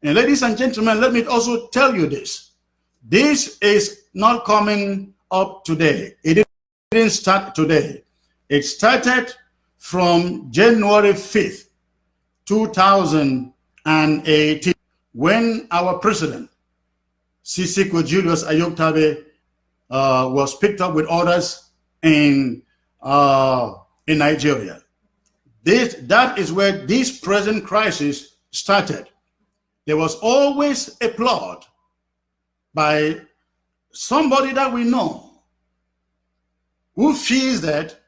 And ladies and gentlemen, let me also tell you this. This is not coming up today. It didn't start today. It started from January 5th. 2018, when our president, Sisiko Julius Ayoktabe, was picked up with orders in Nigeria. That is where this present crisis started. There was always a plot by somebody that we know who feels that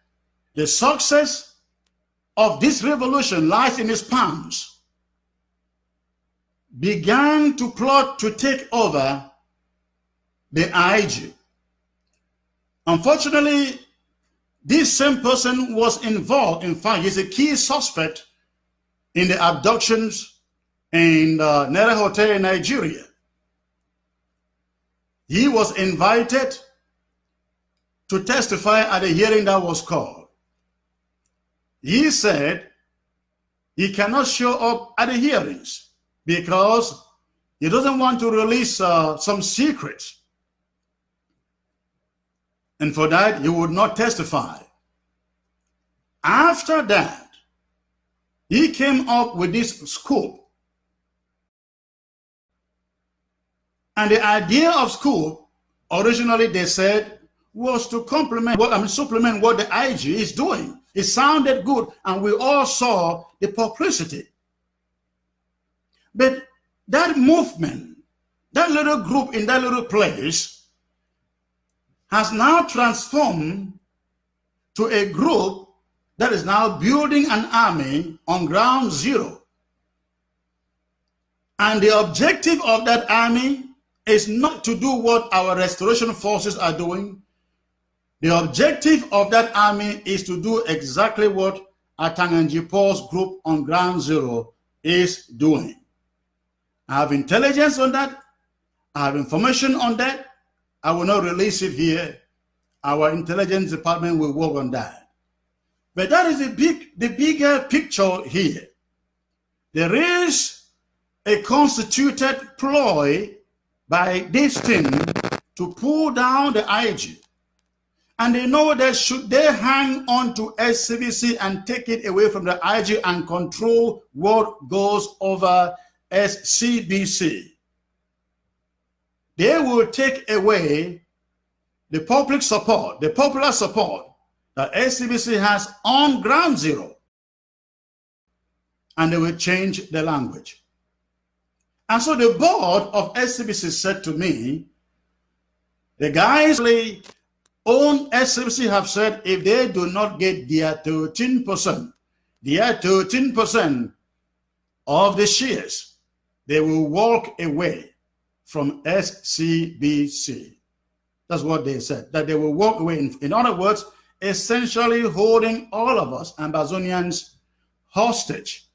the success of this revolution lies in his palms, began to plot to take over the IG. Unfortunately, this same person was involved. In fact, he's a key suspect in the abductions in Nera Hotel in Nigeria. He was invited to testify at a hearing that was called. He said he cannot show up at the hearings because he doesn't want to release some secrets. And for that, he would not testify. After that, he came up with this scoop. And the idea of scoop, originally they said, was to supplement what the IG is doing. It sounded good, and we all saw the publicity. But that movement, that little group in that little place, has now transformed to a group that is now building an army on ground zero. And the objective of that army is not to do what our restoration forces are doing. The objective of that army is to do exactly what Atanganji Paul's group on ground zero is doing. I have intelligence on that. I have information on that. I will not release it here. Our intelligence department will work on that. But that is the bigger picture here. There is a constituted ploy by this team to pull down the IG. And they know that should they hang on to SCBC and take it away from the IG and control what goes over SCBC, they will take away the public support, the popular support that SCBC has on ground zero, and they will change the language. And so the board of SCBC said to me, the guys who own SCBC have said if they do not get their 13% of the shares, they will walk away from SCBC. That's what they said, that they will walk away. In other words, essentially holding all of us Ambazonians hostage.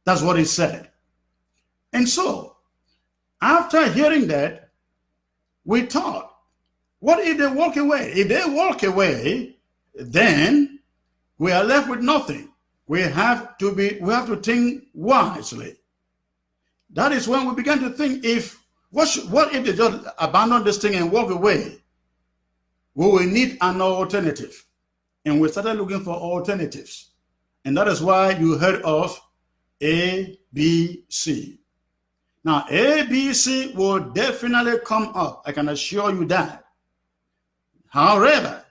That's what he said. And so, after hearing that, we thought, what if they walk away? If they walk away, then we are left with nothing. We have to think wisely. That is when we began to think, what if they just abandon this thing and walk away? We will need an alternative. And we started looking for alternatives. And that is why you heard of ABC. Now, ABC will definitely come up. I can assure you that. However,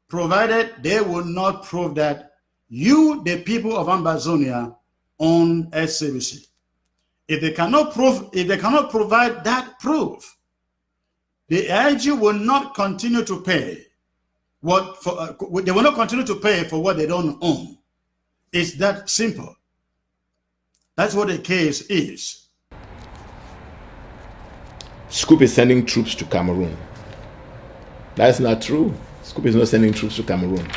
provided they will not prove that you, the people of Ambazonia, own SCBC. If they cannot provide that proof, the IG will not continue to pay they will not continue to pay for what they don't own. It's that simple. That's what the case is. Scoop is sending troops to Cameroon. That's not true. Scoop is not sending troops to Cameroon.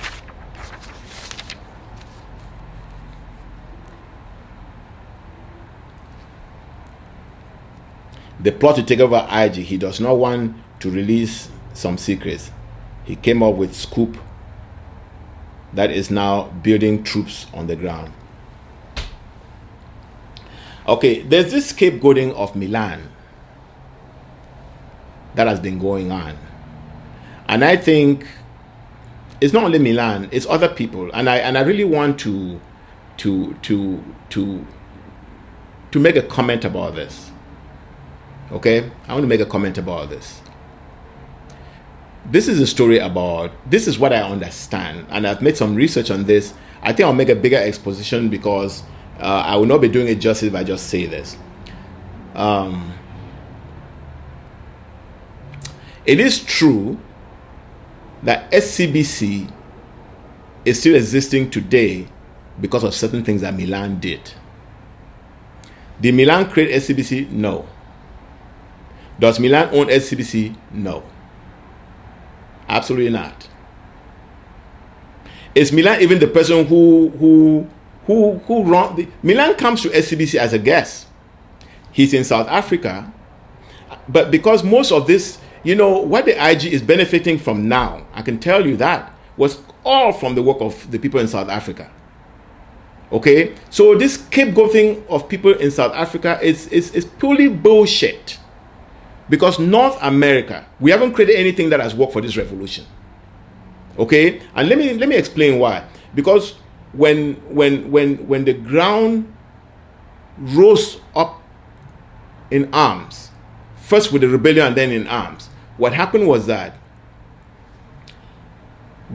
The plot to take over IG, he does not want to release some secrets. He came up with Scoop that is now building troops on the ground. Okay, there's this scapegoating of Milan that has been going on. And I think it's not only Milan, it's other people. And I really want to make a comment about this. Okay? I want to make a comment about this. This is a story about, this is what I understand, and I've made some research on this. I think I'll make a bigger exposition because I will not be doing it justice if I just say this. It is true that SCBC is still existing today because of certain things that Milan did. Did Milan create SCBC? No. Does Milan own SCBC? No. Absolutely not. Is Milan even the person who run the Milan comes to SCBC as a guest? He's in South Africa, but because most of this, you know, what the IG is benefiting from now, I can tell you that was all from the work of the people in South Africa. Okay, so this scapegoating of people in South Africa is purely bullshit. Because North America, we haven't created anything that has worked for this revolution. Okay, and let me explain why. Because when the ground rose up in arms, first with the rebellion and then in arms, what happened was that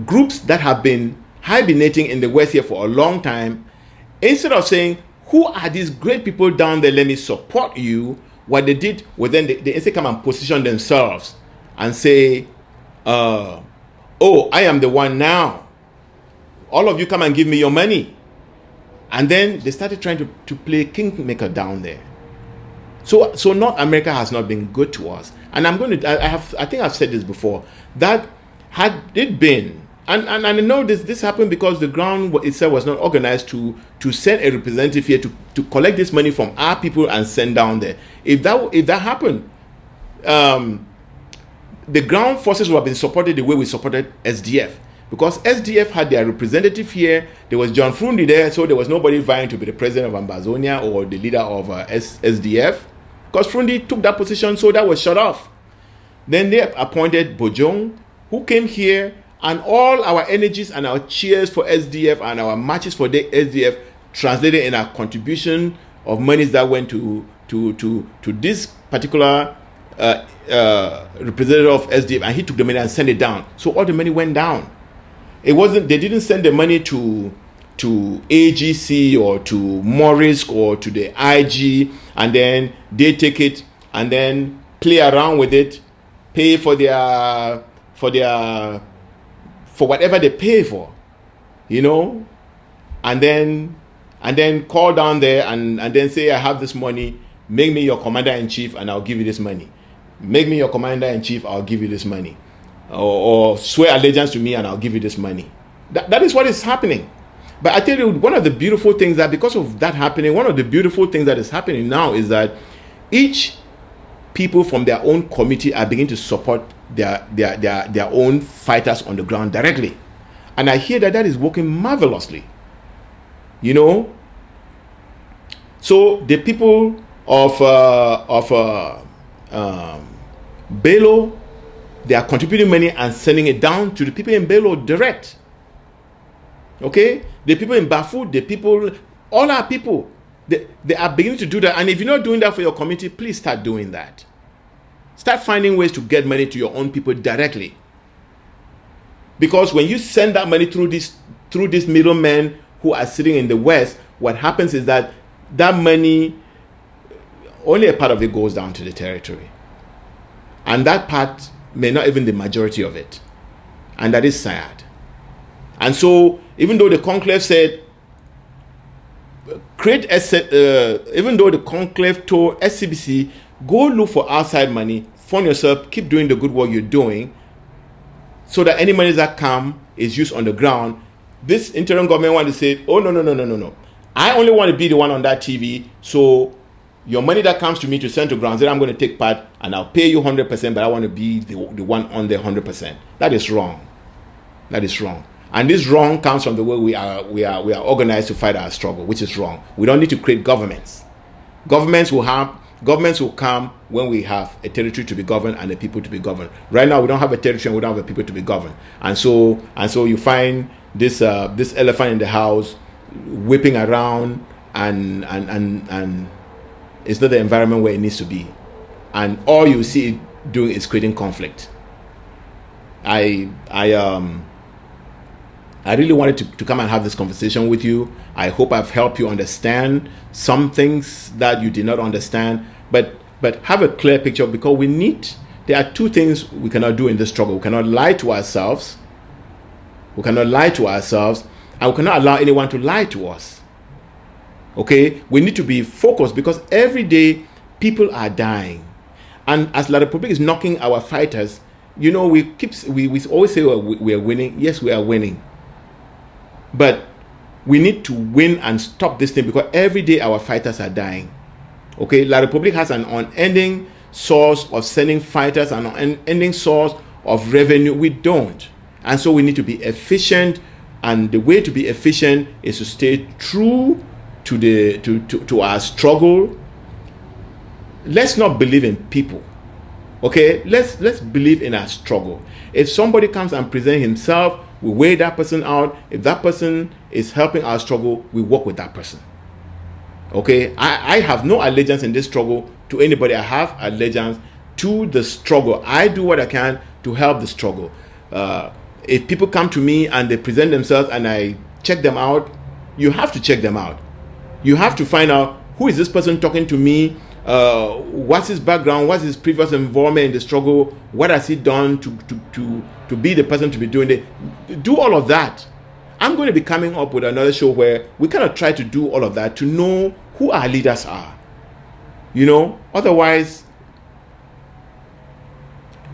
groups that have been hibernating in the West here for a long time, instead of saying, who are these great people down there, let me support you, what they did was then they instead come and position themselves and say, oh, I am the one now. All of you come and give me your money. And then they started trying to play kingmaker down there. So North America has not been good to us. And I think I've said this before, that had it been, and I know this happened because the ground itself was not organized to send a representative here to collect this money from our people and send down there. If that happened, the ground forces would have been supported the way we supported SDF. Because SDF had their representative here, there was John Frundi there, so there was nobody vying to be the president of Ambazonia or the leader of SDF. Because Frundi took that position, so that was shut off. Then they appointed Bojong, who came here, and all our energies and our cheers for SDF and our marches for the SDF translated in our contribution of monies that went to this particular representative of SDF, and he took the money and sent it down. So all the money went down. It wasn't, they didn't send the money to AGC or to Morris or to the IG, and then they take it and then play around with it, pay for whatever they pay for, you know, and then call down there and then say, I have this money, make me your commander-in-chief and I'll give you this money. Make me your commander-in-chief, I'll give you this money. Or swear allegiance to me and I'll give you this money. That is what is happening. But I tell you, one of the beautiful things that, because of that happening, one of the beautiful things that is happening now is that each people from their own committee are beginning to support their own fighters on the ground directly. And I hear that is working marvelously. You know? So the people of Bello, they are contributing money and sending it down to the people in Bello direct. Okay? The people in Bafu, the people, all our people, they are beginning to do that. And if you're not doing that for your community, please start doing that. Start finding ways to get money to your own people directly. Because when you send that money through these middlemen who are sitting in the West, what happens is that money, only a part of it goes down to the territory. And that part may not even the majority of it. And that is sad. And so, even though the conclave said, even though the conclave told SCBC, go look for outside money, fund yourself, keep doing the good work you're doing, so that any money that come is used on the ground. This interim government wanted to say, oh, no. I only want to be the one on that TV, so your money that comes to me to send to ground, then I'm going to take part and I'll pay you 100%, but I want to be the one on the 100%. That is wrong. That is wrong. And this wrong comes from the way we are organized to fight our struggle, which is wrong. We don't need to create governments. Governments will come when we have a territory to be governed and a people to be governed. Right now, we don't have a territory and we don't have a people to be governed. And so you find this elephant in the house whipping around, and it's not the environment where it needs to be. And all you see it doing is creating conflict. I really wanted to come and have this conversation with you. I hope I've helped you understand some things that you did not understand, but have a clear picture, because there are two things we cannot do in this struggle. We cannot lie to ourselves. We cannot lie to ourselves, and we cannot allow anyone to lie to us. Okay? We need to be focused, because every day people are dying. And as La Republique is knocking our fighters, you know, we always say we are winning. Yes, we are winning. But we need to win and stop this thing, because every day our fighters are dying. Okay, La Republique has an unending source of sending fighters, an unending source of revenue. We don't. And so we need to be efficient, and the way to be efficient is to stay true to our struggle. Let's not believe in people. Okay, let's believe in our struggle. If somebody comes and presents himself, we weigh that person out. If that person is helping our struggle, we work with that person. Okay, I have no allegiance in this struggle to anybody. I have allegiance to the struggle. I do what I can to help the struggle. If people come to me and they present themselves and I check them out, you have to check them out. You have to find out, who is this person talking to me? What's his background? What's his previous involvement in the struggle? What has he done to be the person to be doing it? Do all of that. I'm going to be coming up with another show where we kind of try to do all of that to know who our leaders are. You know, otherwise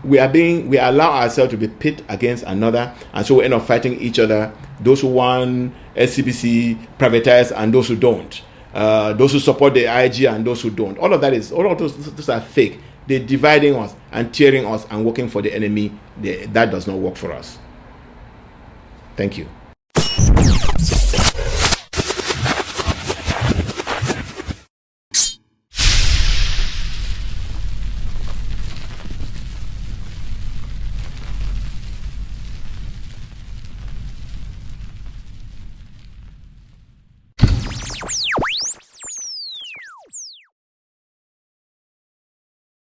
we allow ourselves to be pit against another, and so we end up fighting each other. Those who want SCBC privatized and those who don't. Those who support the IG and those who don't. All of those are fake. They're dividing us and tearing us and working for the enemy. That does not work for us. Thank you.